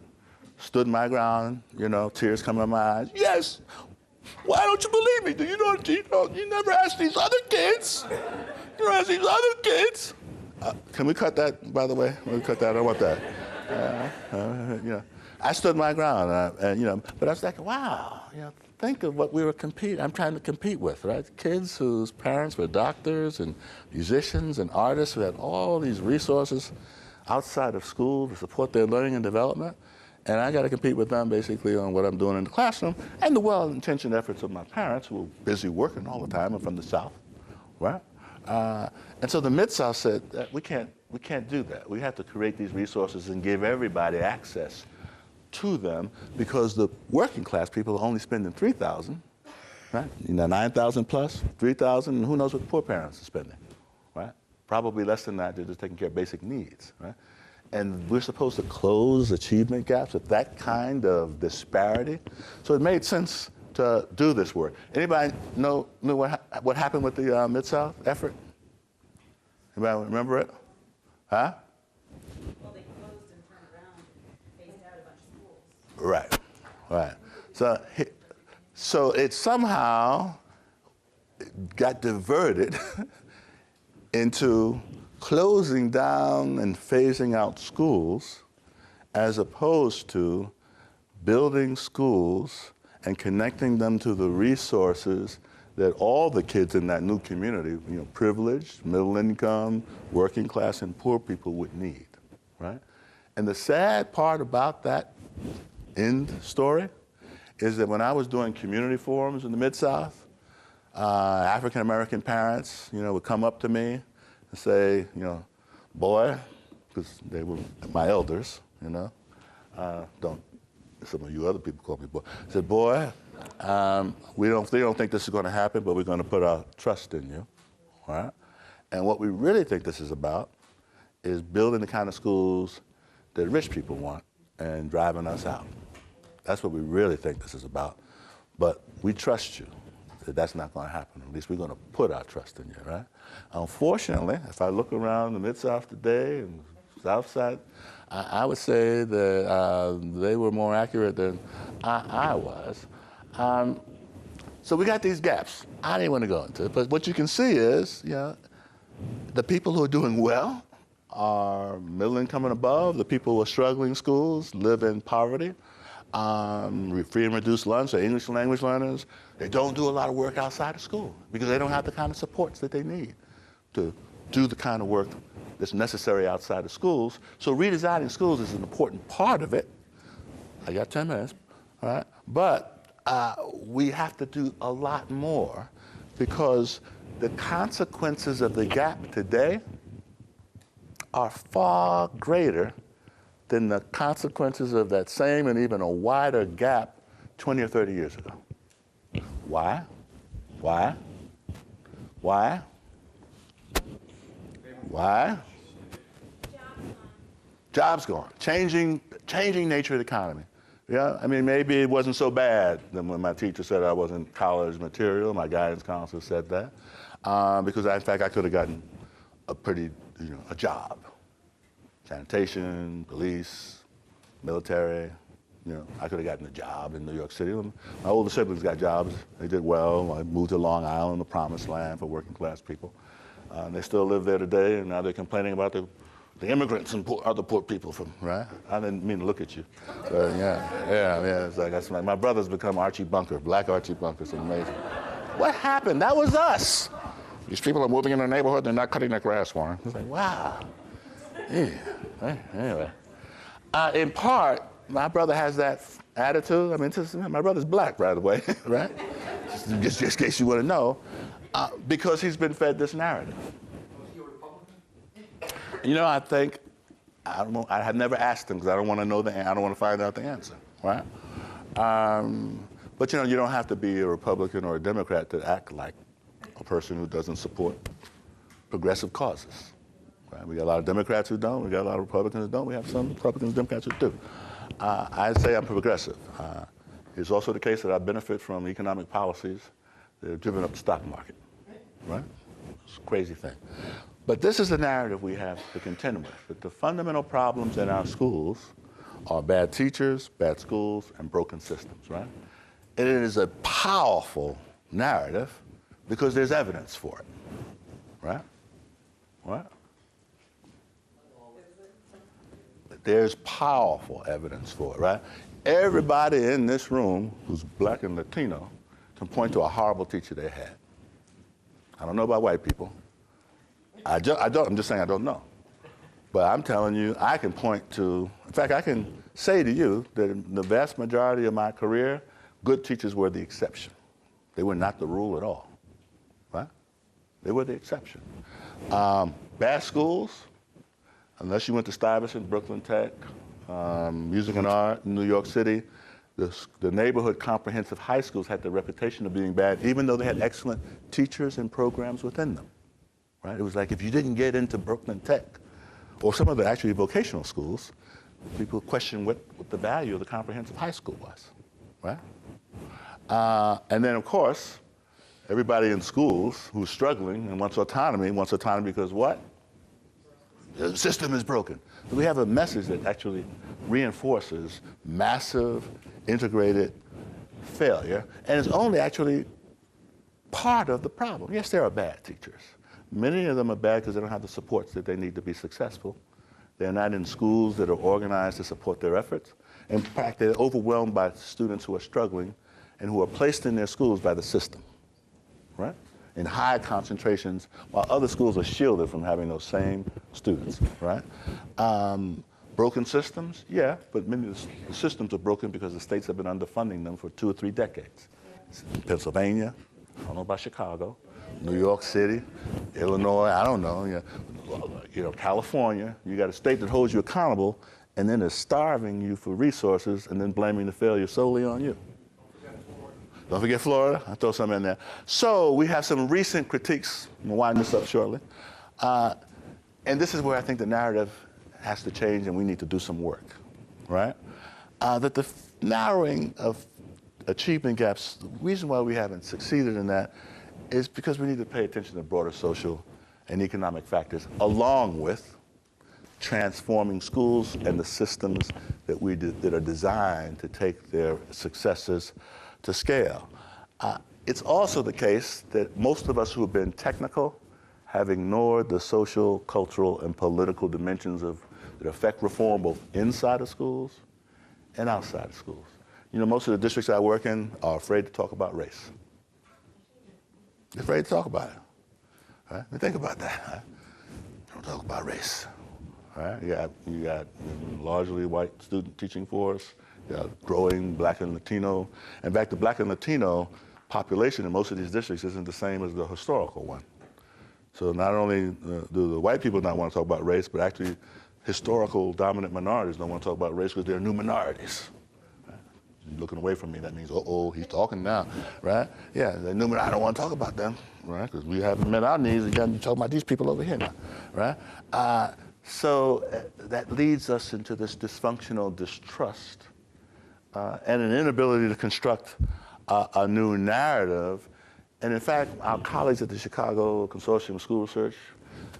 stood my ground, you know, tears coming to my eyes. Yes, why don't you believe me? You never asked these other kids. You don't ask these other kids. Can we cut that, by the way? Can we cut that? I don't want that. You know, I stood my ground, and you know, but I was like, wow, you know, think of what I'm trying to compete with, right? Kids whose parents were doctors and musicians and artists who had all these resources. outside of school to support their learning and development. And I got to compete with them basically on what I'm doing in the classroom and the well-intentioned efforts of my parents who are busy working all the time and from the South, right? And so the MidSouth said that we can't do that. We have to create these resources and give everybody access to them because the working class people are only spending $3,000, right? You know, 9,000 plus, 3,000, and who knows what the poor parents are spending, right? Probably less than that. They're just taking care of basic needs, right? And we're supposed to close achievement gaps with that kind of disparity. So it made sense to do this work. Anybody know what happened with the MidSouth effort? Anybody remember it? Huh? Well, they closed and turned around and phased out a bunch of schools. Right, right. So it somehow got diverted into closing down and phasing out schools as opposed to building schools and connecting them to the resources that all the kids in that new community, you know, privileged, middle income, working class, and poor people would need, right? And the sad part about that end story is that when I was doing community forums in the Mid-South, African American parents, you know, would come up to me and say, you know, boy, because they were my elders, you know, some of you other people call me boy, said, boy, they don't think this is going to happen, but we're going to put our trust in you, all right? And what we really think this is about is building the kind of schools that rich people want and driving us out. That's what we really think this is about. But we trust you that that's not going to happen. At least we're going to put our trust in you, right? Unfortunately, if I look around the Mid-South today and South Side, I would say that they were more accurate than I was. So we got these gaps. I didn't want to go into it, but what you can see is, you know, the people who are doing well are middle income and above. The people who are struggling schools live in poverty. Free and reduced lunch, they're English language learners. They don't do a lot of work outside of school because they don't have the kind of supports that they need to do the kind of work that's necessary outside of schools. So redesigning schools is an important part of it. I got 10 minutes, all right? But we have to do a lot more because the consequences of the gap today are far greater than the consequences of that same and even a wider gap 20 or 30 years ago. Why? Why? Why? Why? Jobs gone. Changing nature of the economy. Yeah, I mean, maybe it wasn't so bad than when my teacher said I wasn't college material. My guidance counselor said that. Because in fact, I could have gotten a job. Sanitation, police, military, you know, I could have gotten a job in New York City. My older siblings got jobs. They did well. I moved to Long Island, the promised land for working class people. They still live there today, and now they're complaining about the immigrants and other poor people from, right? I didn't mean to look at you. Yeah, it's like my brother's become Archie Bunker, Black Archie Bunker. It's amazing. What happened? That was us. These people are moving in their neighborhood, they're not cutting their grass for them. It's like, wow. Yeah. Anyway, in part, my brother has that attitude. I mean, my brother's black, by the way, right? just in case you want to know, because he's been fed this narrative. Was he a Republican? You know, I don't know. I have never asked him because I don't want to know I don't want to find out the answer, right? But you know, you don't have to be a Republican or a Democrat to act like a person who doesn't support progressive causes. Right? We got a lot of Democrats who don't. We got a lot of Republicans who don't. We have some Republicans and Democrats who do. I say I'm progressive. It's also the case that I benefit from economic policies that have driven up the stock market. Right? It's a crazy thing. But this is the narrative we have to contend with. That the fundamental problems in our schools are bad teachers, bad schools, and broken systems. Right? And it is a powerful narrative because there's evidence for it. Right? Right? There's powerful evidence for it, right? Everybody in this room who's black and Latino can point to a horrible teacher they had. I don't know about white people. I'm just saying I don't know. But I'm telling you, I can point to, in fact, I can say to you that in the vast majority of my career, good teachers were the exception. They were not the rule at all, right? They were the exception. Bad schools, unless you went to Stuyvesant, Brooklyn Tech, Music and Art in New York City, the neighborhood comprehensive high schools had the reputation of being bad, even though they had excellent teachers and programs within them, right? It was like if you didn't get into Brooklyn Tech, or some of the actually vocational schools, people questioned what the value of the comprehensive high school was, right? And then, of course, everybody in schools who's struggling and wants autonomy because what? The system is broken. So we have a message that actually reinforces massive, integrated failure, and it's only actually part of the problem. Yes, there are bad teachers. Many of them are bad because they don't have the supports that they need to be successful. They're not in schools that are organized to support their efforts. In fact, they're overwhelmed by students who are struggling and who are placed in their schools by the system, right? In high concentrations, while other schools are shielded from having those same students, right? Broken systems, yeah, but many of the systems are broken because the states have been underfunding them for 2 or 3 decades. Pennsylvania, I don't know about Chicago, New York City, Illinois, I don't know, you know, California, you got a state that holds you accountable and then is starving you for resources and then blaming the failure solely on you. Don't forget Florida. I'll throw some in there. So we have some recent critiques. I'm going to wind this up shortly. And this is where I think the narrative has to change and we need to do some work, right? That the narrowing of achievement gaps, the reason why we haven't succeeded in that is because we need to pay attention to broader social and economic factors along with transforming schools and the systems that are designed to take their successes to scale. It's also the case that most of us who have been technical have ignored the social, cultural, and political dimensions that affect reform both inside of schools and outside of schools. You know, most of the districts I work in are afraid to talk about race. They're afraid to talk about it. Right? Now think about that. Right? Don't talk about race. Right? You got largely white student teaching force. You got growing Black and Latino. In fact, the Black and Latino population in most of these districts isn't the same as the historical one. So not only do the white people not want to talk about race, but actually historical dominant minorities don't want to talk about race because they're new minorities. Right? You're looking away from me, that means, uh-oh, he's talking now, right? Yeah, they're new minorities. I don't want to talk about them, right? Because we haven't met our needs. You got to talk about these people over here now, right? So that leads us into this dysfunctional distrust and an inability to construct a new narrative. And in fact, our colleagues at the Chicago Consortium of School Research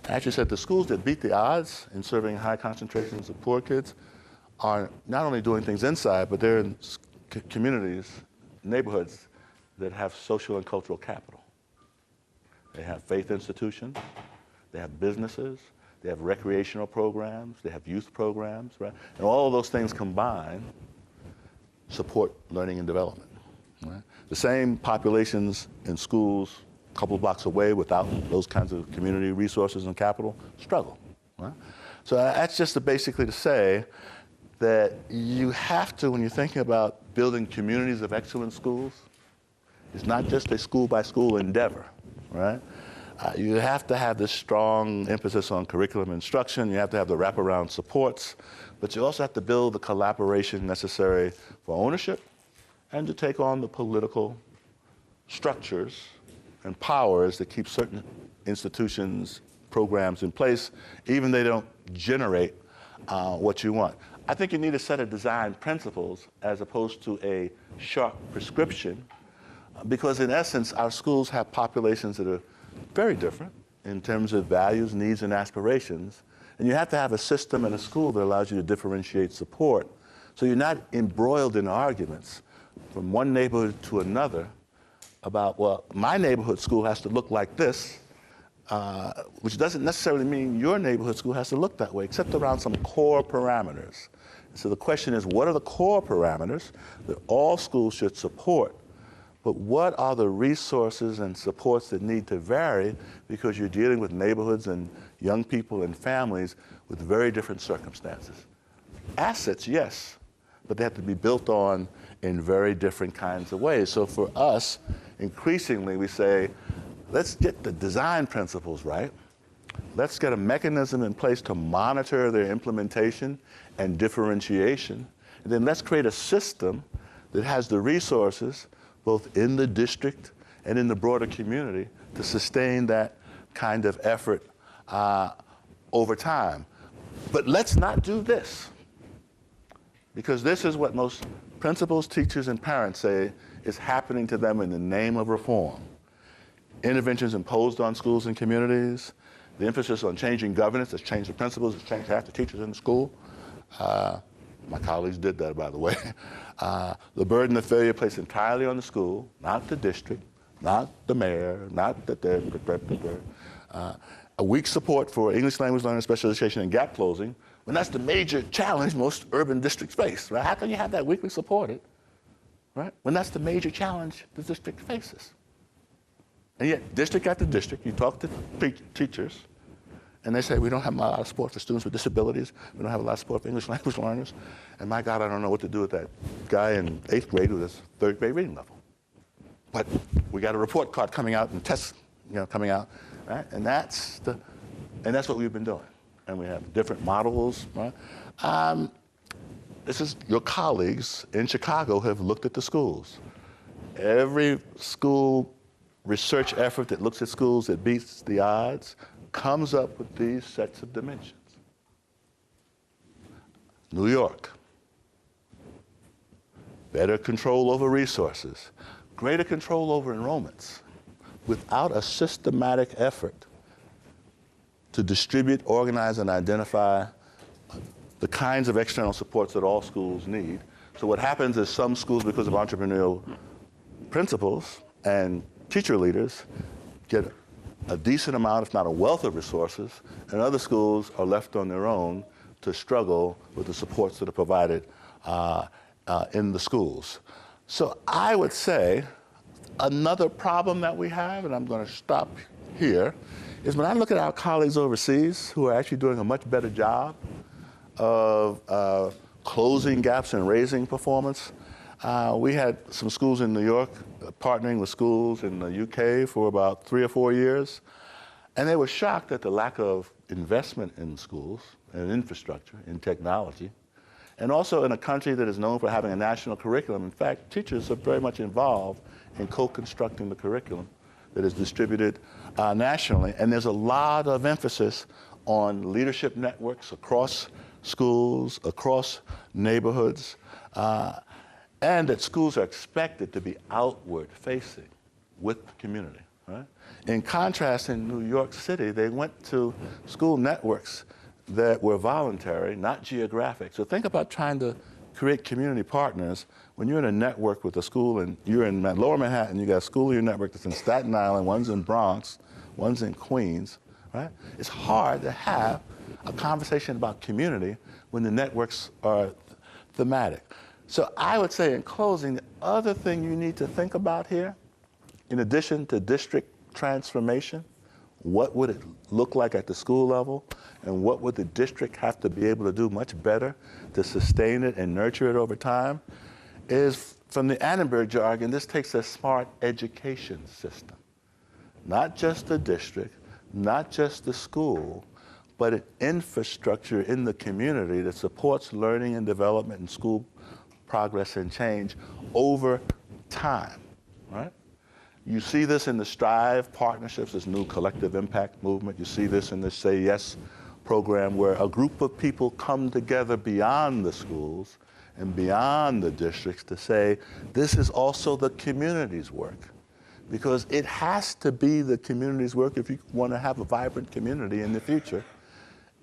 actually said the schools that beat the odds in serving high concentrations of poor kids are not only doing things inside, but they're in communities, neighborhoods that have social and cultural capital. They have faith institutions, they have businesses, they have recreational programs, they have youth programs, right? And all of those things combined support learning and development. Right? The same populations in schools a couple of blocks away without those kinds of community resources and capital struggle. Right? So that's just basically to say that you have to, when you're thinking about building communities of excellent schools, it's not just a school-by-school endeavor, right? You have to have this strong emphasis on curriculum instruction. You have to have the wraparound supports, but you also have to build the collaboration necessary for ownership and to take on the political structures and powers that keep certain institutions, programs in place, even they don't generate what you want. I think you need a set of design principles as opposed to a sharp prescription, because in essence, our schools have populations that are very different in terms of values, needs, and aspirations. And you have to have a system and a school that allows you to differentiate support. So you're not embroiled in arguments from one neighborhood to another about, well, my neighborhood school has to look like this, which doesn't necessarily mean your neighborhood school has to look that way, except around some core parameters. So the question is, what are the core parameters that all schools should support, but what are the resources and supports that need to vary because you're dealing with neighborhoods and young people and families with very different circumstances. Assets, yes, but they have to be built on in very different kinds of ways. So for us, increasingly we say, let's get the design principles right. Let's get a mechanism in place to monitor their implementation and differentiation. And then let's create a system that has the resources, both in the district and in the broader community, to sustain that kind of effort over time. But let's not do this, because this is what most principals, teachers, and parents say is happening to them in the name of reform. Interventions imposed on schools and communities, the emphasis on changing governance has changed the principals, has changed half the teachers in the school. My colleagues did that, by the way. The burden of failure placed entirely on the school, not the district, not the mayor, not the a weak support for English language learning, special education, and gap closing, when that's the major challenge most urban districts face, right? How can you have that weakly supported, right? When that's the major challenge the district faces. And yet, district after district, you talk to teachers, and they say, we don't have a lot of support for students with disabilities. We don't have a lot of support for English language learners. And my God, I don't know what to do with that guy in 8th grade who has 3rd grade reading level. But we got a report card coming out and tests, coming out, right? And that's what we've been doing. And we have different models, right? This is your colleagues in Chicago have looked at the schools. Every school research effort that looks at schools that beats the odds comes up with these sets of dimensions. New York, better control over resources, greater control over enrollments, without a systematic effort to distribute, organize, and identify the kinds of external supports that all schools need. So what happens is some schools, because of entrepreneurial principles and teacher leaders, get a decent amount, if not a wealth of resources, and other schools are left on their own to struggle with the supports that are provided in the schools. So I would say another problem that we have, and I'm going to stop here, is when I look at our colleagues overseas who are actually doing a much better job of closing gaps and raising performance. We had some schools in New York partnering with schools in the UK for about 3 or 4 years, and they were shocked at the lack of investment in schools and infrastructure, in technology, and also in a country that is known for having a national curriculum. In fact, teachers are very much involved in co-constructing the curriculum that is distributed nationally, and there's a lot of emphasis on leadership networks across schools, across neighborhoods, and that schools are expected to be outward facing with the community, right? In contrast, in New York City, they went to school networks that were voluntary, not geographic. So think about trying to create community partners when you're in a network with a school and you're in Lower Manhattan, you got a school in your network that's in Staten Island, one's in Bronx, one's in Queens, right? It's hard to have a conversation about community when the networks are thematic. So I would say in closing, the other thing you need to think about here, in addition to district transformation, what would it look like at the school level, and what would the district have to be able to do much better to sustain it and nurture it over time, is from the Annenberg jargon, this takes a smart education system. Not just the district, not just the school, but an infrastructure in the community that supports learning and development and school progress and change over time, right? You see this in the Strive partnerships, this new collective impact movement. You see this in the Say Yes program, where a group of people come together beyond the schools and beyond the districts to say, this is also the community's work. Because it has to be the community's work if you want to have a vibrant community in the future.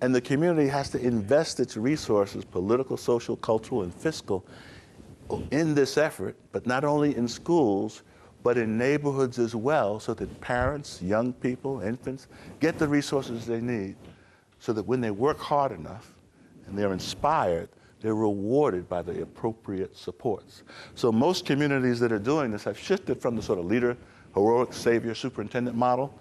And the community has to invest its resources, political, social, cultural, and fiscal, in this effort, but not only in schools, but in neighborhoods as well, so that parents, young people, infants, get the resources they need, so that when they work hard enough and they're inspired, they're rewarded by the appropriate supports. So most communities that are doing this have shifted from the sort of leader, heroic savior, superintendent model.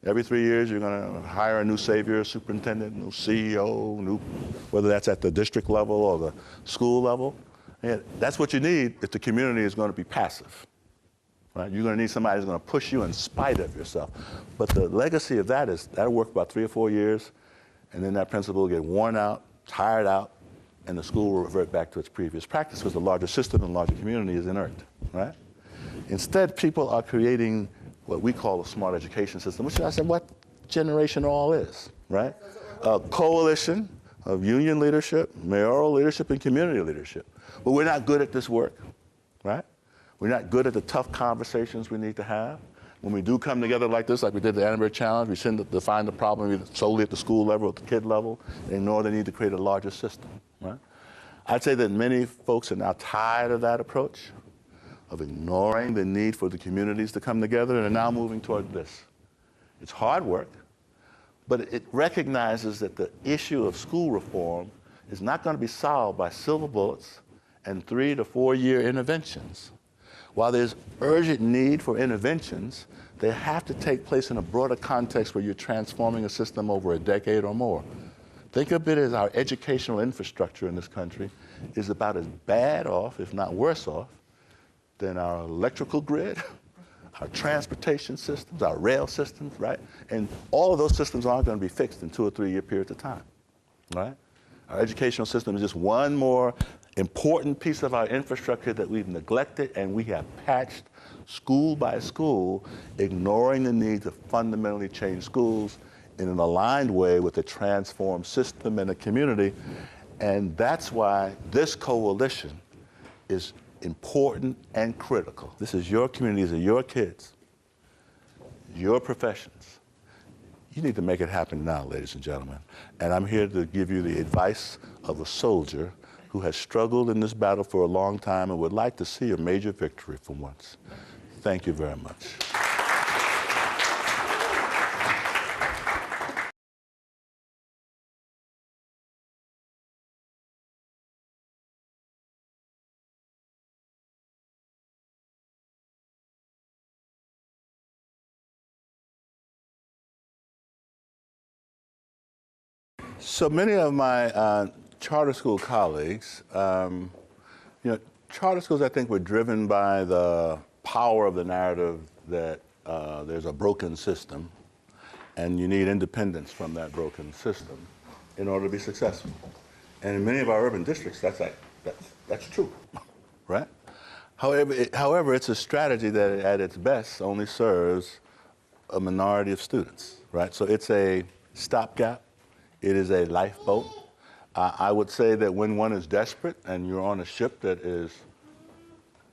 Every 3 years, you're going to hire a new savior, superintendent, new CEO, whether that's at the district level or the school level. And that's what you need if the community is going to be passive. Right? You're going to need somebody who's going to push you in spite of yourself. But the legacy of that is that'll work about 3 or 4 years, and then that principal will get worn out, tired out, and the school will revert back to its previous practice because the larger system and larger community is inert. Right? Instead, people are creating what we call a smart education system, which I said what generation all is, right? A coalition of union leadership, mayoral leadership, and community leadership. But we're not good at this work, right? We're not good at the tough conversations we need to have. When we do come together like this, like we did the Annenberg Challenge, we tend to define the problem either solely at the school level, at the kid level, and ignore the need to create a larger system, right? I'd say that many folks are now tired of that approach, of ignoring the need for the communities to come together, and are now moving toward this. It's hard work, but it recognizes that the issue of school reform is not going to be solved by silver bullets and 3 to 4 year interventions. While there's urgent need for interventions, they have to take place in a broader context where you're transforming a system over a decade or more. Think of it as our educational infrastructure in this country is about as bad off, if not worse off, than our electrical grid, our transportation systems, our rail systems, right? And all of those systems aren't going to be fixed in 2 or 3 year periods of time, right? Our educational system is just one more important piece of our infrastructure that we've neglected, and we have patched school by school, ignoring the need to fundamentally change schools in an aligned way with a transformed system and a community. And that's why this coalition is important and critical. This is your community, these are your kids, your professions. You need to make it happen now, ladies and gentlemen. And I'm here to give you the advice of a soldier who has struggled in this battle for a long time and would like to see a major victory for once. Thank you very much. So many of my charter school colleagues, charter schools I think were driven by the power of the narrative that there's a broken system and you need independence from that broken system in order to be successful. And in many of our urban districts, that's true, right? However, it's a strategy that at its best only serves a minority of students, right? So it's a stopgap. It is a lifeboat. I would say that when one is desperate and you're on a ship that is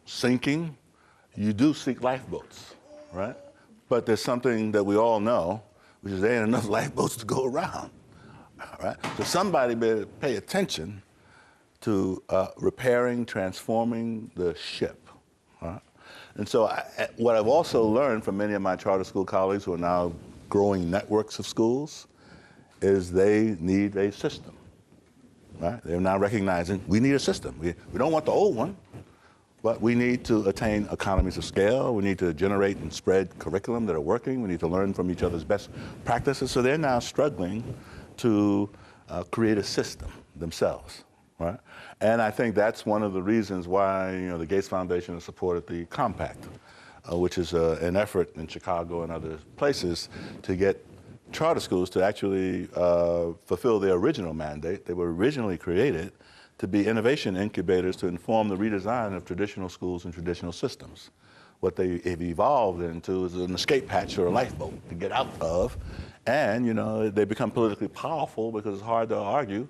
sinking, you do seek lifeboats, right? But there's something that we all know, which is there ain't enough lifeboats to go around, right? So somebody better pay attention to repairing, transforming the ship, right? And so what I've also learned from many of my charter school colleagues who are now growing networks of schools is they need a system, right? They're now recognizing we need a system. We don't want the old one, but we need to attain economies of scale. We need to generate and spread curriculum that are working. We need to learn from each other's best practices. So they're now struggling to create a system themselves, right? And I think that's one of the reasons why the Gates Foundation has supported the Compact, which is an effort in Chicago and other places to get charter schools to actually fulfill their original mandate. They were originally created to be innovation incubators to inform the redesign of traditional schools and traditional systems. What they have evolved into is an escape hatch or a lifeboat to get out of. And they become politically powerful because it's hard to argue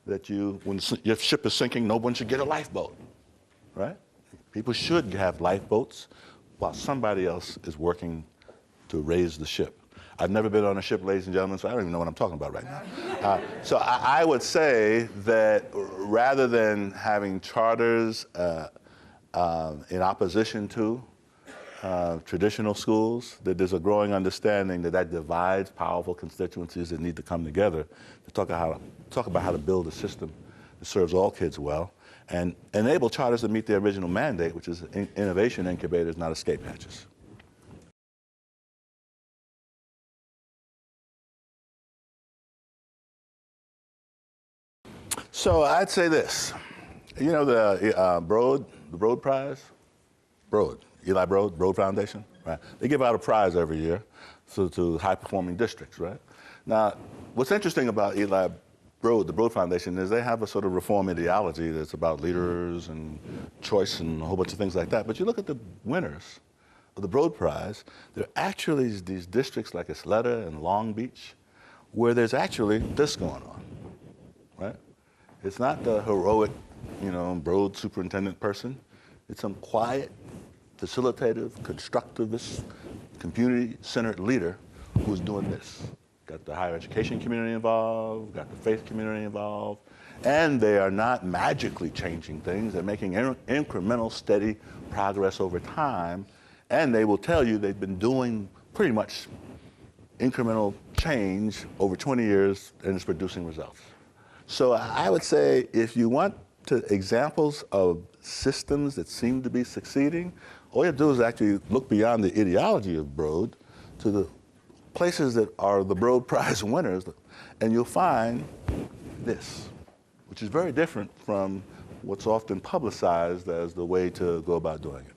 that when your ship is sinking, no one should get a lifeboat, right? People should have lifeboats while somebody else is working to raise the ship. I've never been on a ship, ladies and gentlemen, so I don't even know what I'm talking about right now. So I would say that rather than having charters in opposition to traditional schools, that there's a growing understanding that divides powerful constituencies that need to come together to talk about how to build a system It serves all kids well, and enable charters to meet their original mandate, which is innovation incubators, not escape hatches. So I'd say this. You know the Broad Prize? Eli Broad Foundation, right? They give out a prize every year to high-performing districts, right? Now, what's interesting about Eli Broad, the Broad Foundation, is they have a sort of reform ideology that's about leaders and choice and a whole bunch of things like that. But you look at the winners of the Broad Prize, there are actually these districts like Isleta and Long Beach where there's actually this going on, right? It's not the heroic, Broad superintendent person. It's some quiet, facilitative, constructivist, community-centered leader who's doing this. Got the higher education community involved, got the faith community involved, and they are not magically changing things. They're making incremental, steady progress over time, and they will tell you they've been doing pretty much incremental change over 20 years, and it's producing results. So I would say if you want examples of systems that seem to be succeeding, all you have to do is actually look beyond the ideology of Broad to the places that are the Broad Prize winners, and you'll find this, which is very different from what's often publicized as the way to go about doing it.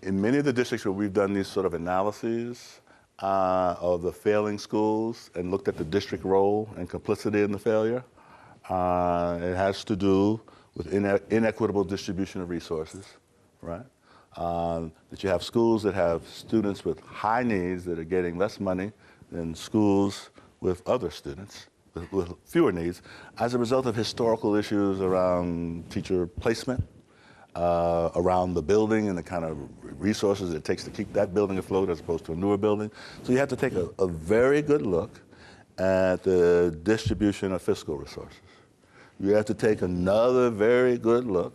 In many of the districts where we've done these sort of analyses of the failing schools and looked at the district role and complicity in the failure, it has to do with inequitable distribution of resources, right? That you have schools that have students with high needs that are getting less money than schools with other students with fewer needs as a result of historical issues around teacher placement, around the building and the kind of resources it takes to keep that building afloat as opposed to a newer building. So you have to take a very good look at the distribution of fiscal resources. You have to take another very good look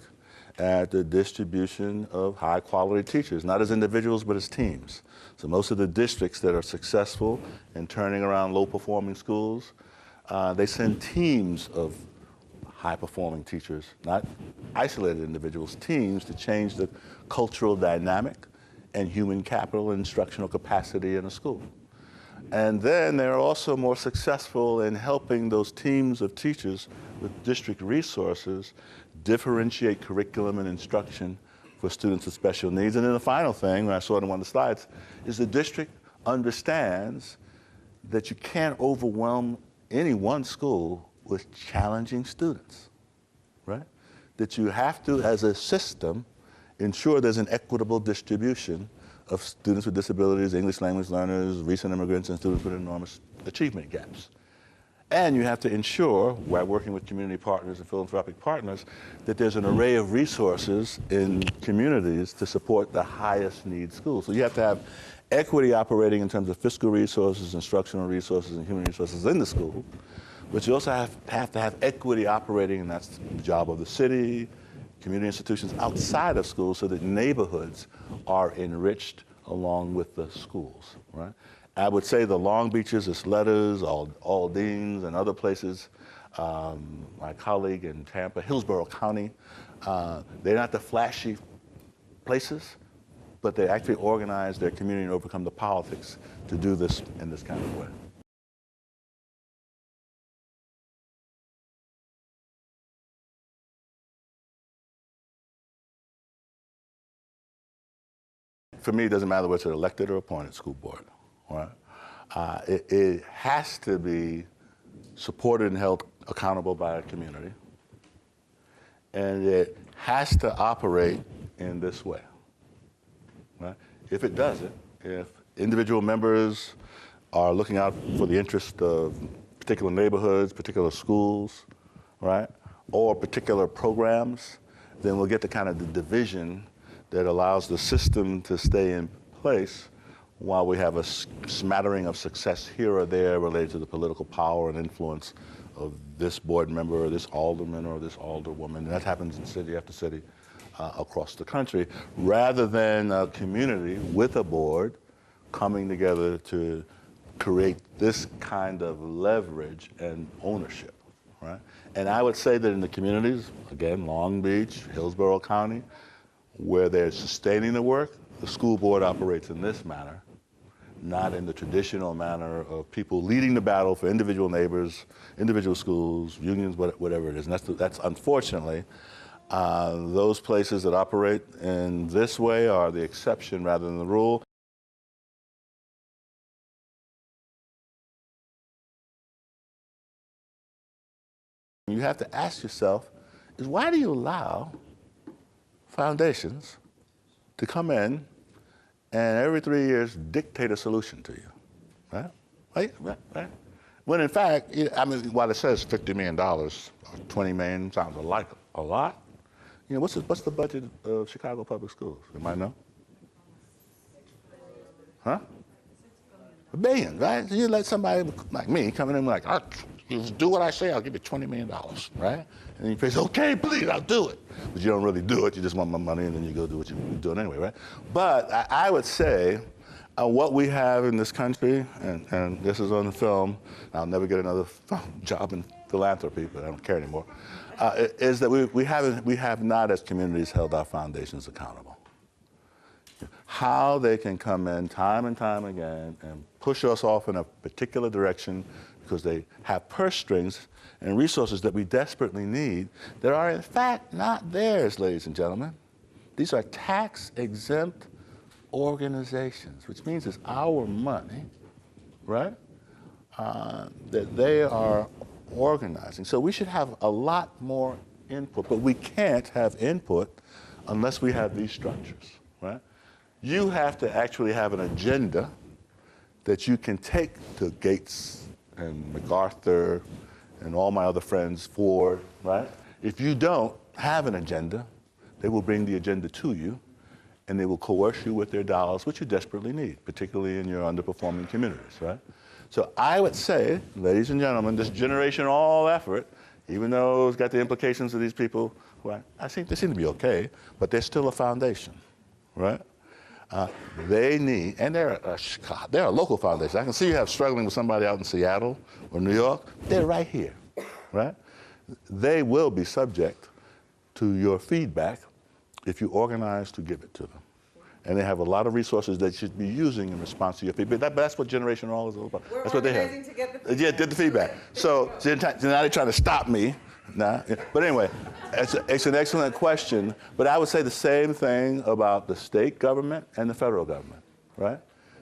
at the distribution of high quality teachers, not as individuals, but as teams. So most of the districts that are successful in turning around low performing schools, they send teams of high-performing teachers, not isolated individuals, teams to change the cultural dynamic and human capital and instructional capacity in a school. And then they're also more successful in helping those teams of teachers with district resources differentiate curriculum and instruction for students with special needs. And then the final thing, I saw it on one of the slides, is the district understands that you can't overwhelm any one school with challenging students, right? That you have to, as a system, ensure there's an equitable distribution of students with disabilities, English language learners, recent immigrants, and students with enormous achievement gaps. And you have to ensure, while working with community partners and philanthropic partners, that there's an array of resources in communities to support the highest need schools. So you have to have equity operating in terms of fiscal resources, instructional resources, and human resources in the school. But you also have to have equity operating, and that's the job of the city, community institutions outside of schools, so that neighborhoods are enriched along with the schools, right? I would say the Long Beaches, Isletas, Aldines, and other places, my colleague in Tampa, Hillsborough County, they're not the flashy places, but they actually organize their community and overcome the politics to do this in this kind of way. For me, it doesn't matter whether it's an elected or appointed school board, right? It has to be supported and held accountable by a community. And it has to operate in this way, right? If it doesn't, if individual members are looking out for the interest of particular neighborhoods, particular schools, right, or particular programs, then we'll get the kind of the division that allows the system to stay in place while we have a smattering of success here or there related to the political power and influence of this board member or this alderman or this alderwoman. And that happens in city after city. across the country, rather than a community with a board coming together to create this kind of leverage and ownership, right? And I would say that in the communities, again, Long Beach, Hillsborough County, where they're sustaining the work, the school board operates in this manner, not in the traditional manner of people leading the battle for individual neighbors, individual schools, unions, whatever it is. And that's unfortunately, those places that operate in this way are the exception rather than the rule. You have to ask yourself is why do you allow foundations to come in and every 3 years dictate a solution to you, right? Right? When in fact, I mean, while it says $50 million, or $20 million sounds like a lot, you know, what's the budget of Chicago Public Schools? You might know? Huh? $1 billion, right? So you let somebody like me come in and like, you do what I say, I'll give you $20 million, right? And then you say, okay, please, I'll do it. But you don't really do it, you just want my money and then you go do what you're doing anyway, right? But I would say what we have in this country, and this is on the film, I'll never get another job in philanthropy, but I don't care anymore, is that we have not as communities held our foundations accountable. How they can come in time and time again and push us off in a particular direction because they have purse strings and resources that we desperately need that are in fact not theirs, ladies and gentlemen. These are tax-exempt organizations, which means it's our money, right, that they are organizing. So we should have a lot more input, but we can't have input unless we have these structures, right? You have to actually have an agenda that you can take to Gates and MacArthur and all my other friends, Ford, right? If you don't have an agenda, they will bring the agenda to you and they will coerce you with their dollars, which you desperately need, particularly in your underperforming communities, right? So I would say, ladies and gentlemen, this generational effort, even though it's got the implications of these people, well, they seem to be okay, but they're still a foundation, right? They need, and they're a local foundation. I can see you have struggling with somebody out in Seattle or New York. They're right here, right? They will be subject to your feedback if you organize to give it to them. And they have a lot of resources that you should be using in response to your feedback. That's what Generation All is all about. That's what they have. To get the feedback. Yeah, did the feedback. So now they're trying to stop me. Nah. But anyway, it's an excellent question. But I would say the same thing about the state government and the federal government, right?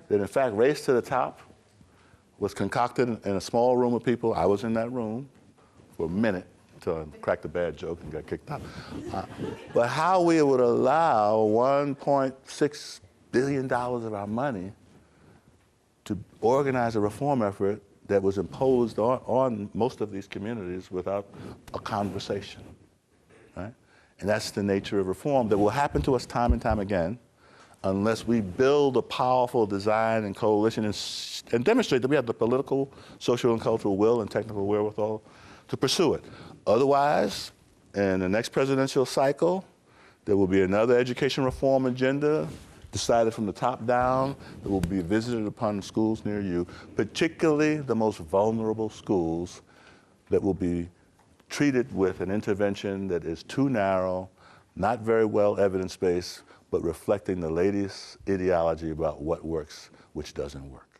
That in fact, Race to the Top was concocted in a small room of people. I was in that room for a minute until I cracked a bad joke and got kicked out. But how we would allow $1.6 billion of our money to organize a reform effort that was imposed on most of these communities without a conversation, right? And that's the nature of reform that will happen to us time and time again unless we build a powerful design and coalition and demonstrate that we have the political, social, and cultural will and technical wherewithal to pursue it. Otherwise, in the next presidential cycle, there will be another education reform agenda decided from the top down that will be visited upon schools near you, particularly the most vulnerable schools that will be treated with an intervention that is too narrow, not very well evidence-based, but reflecting the latest ideology about what works, which doesn't work.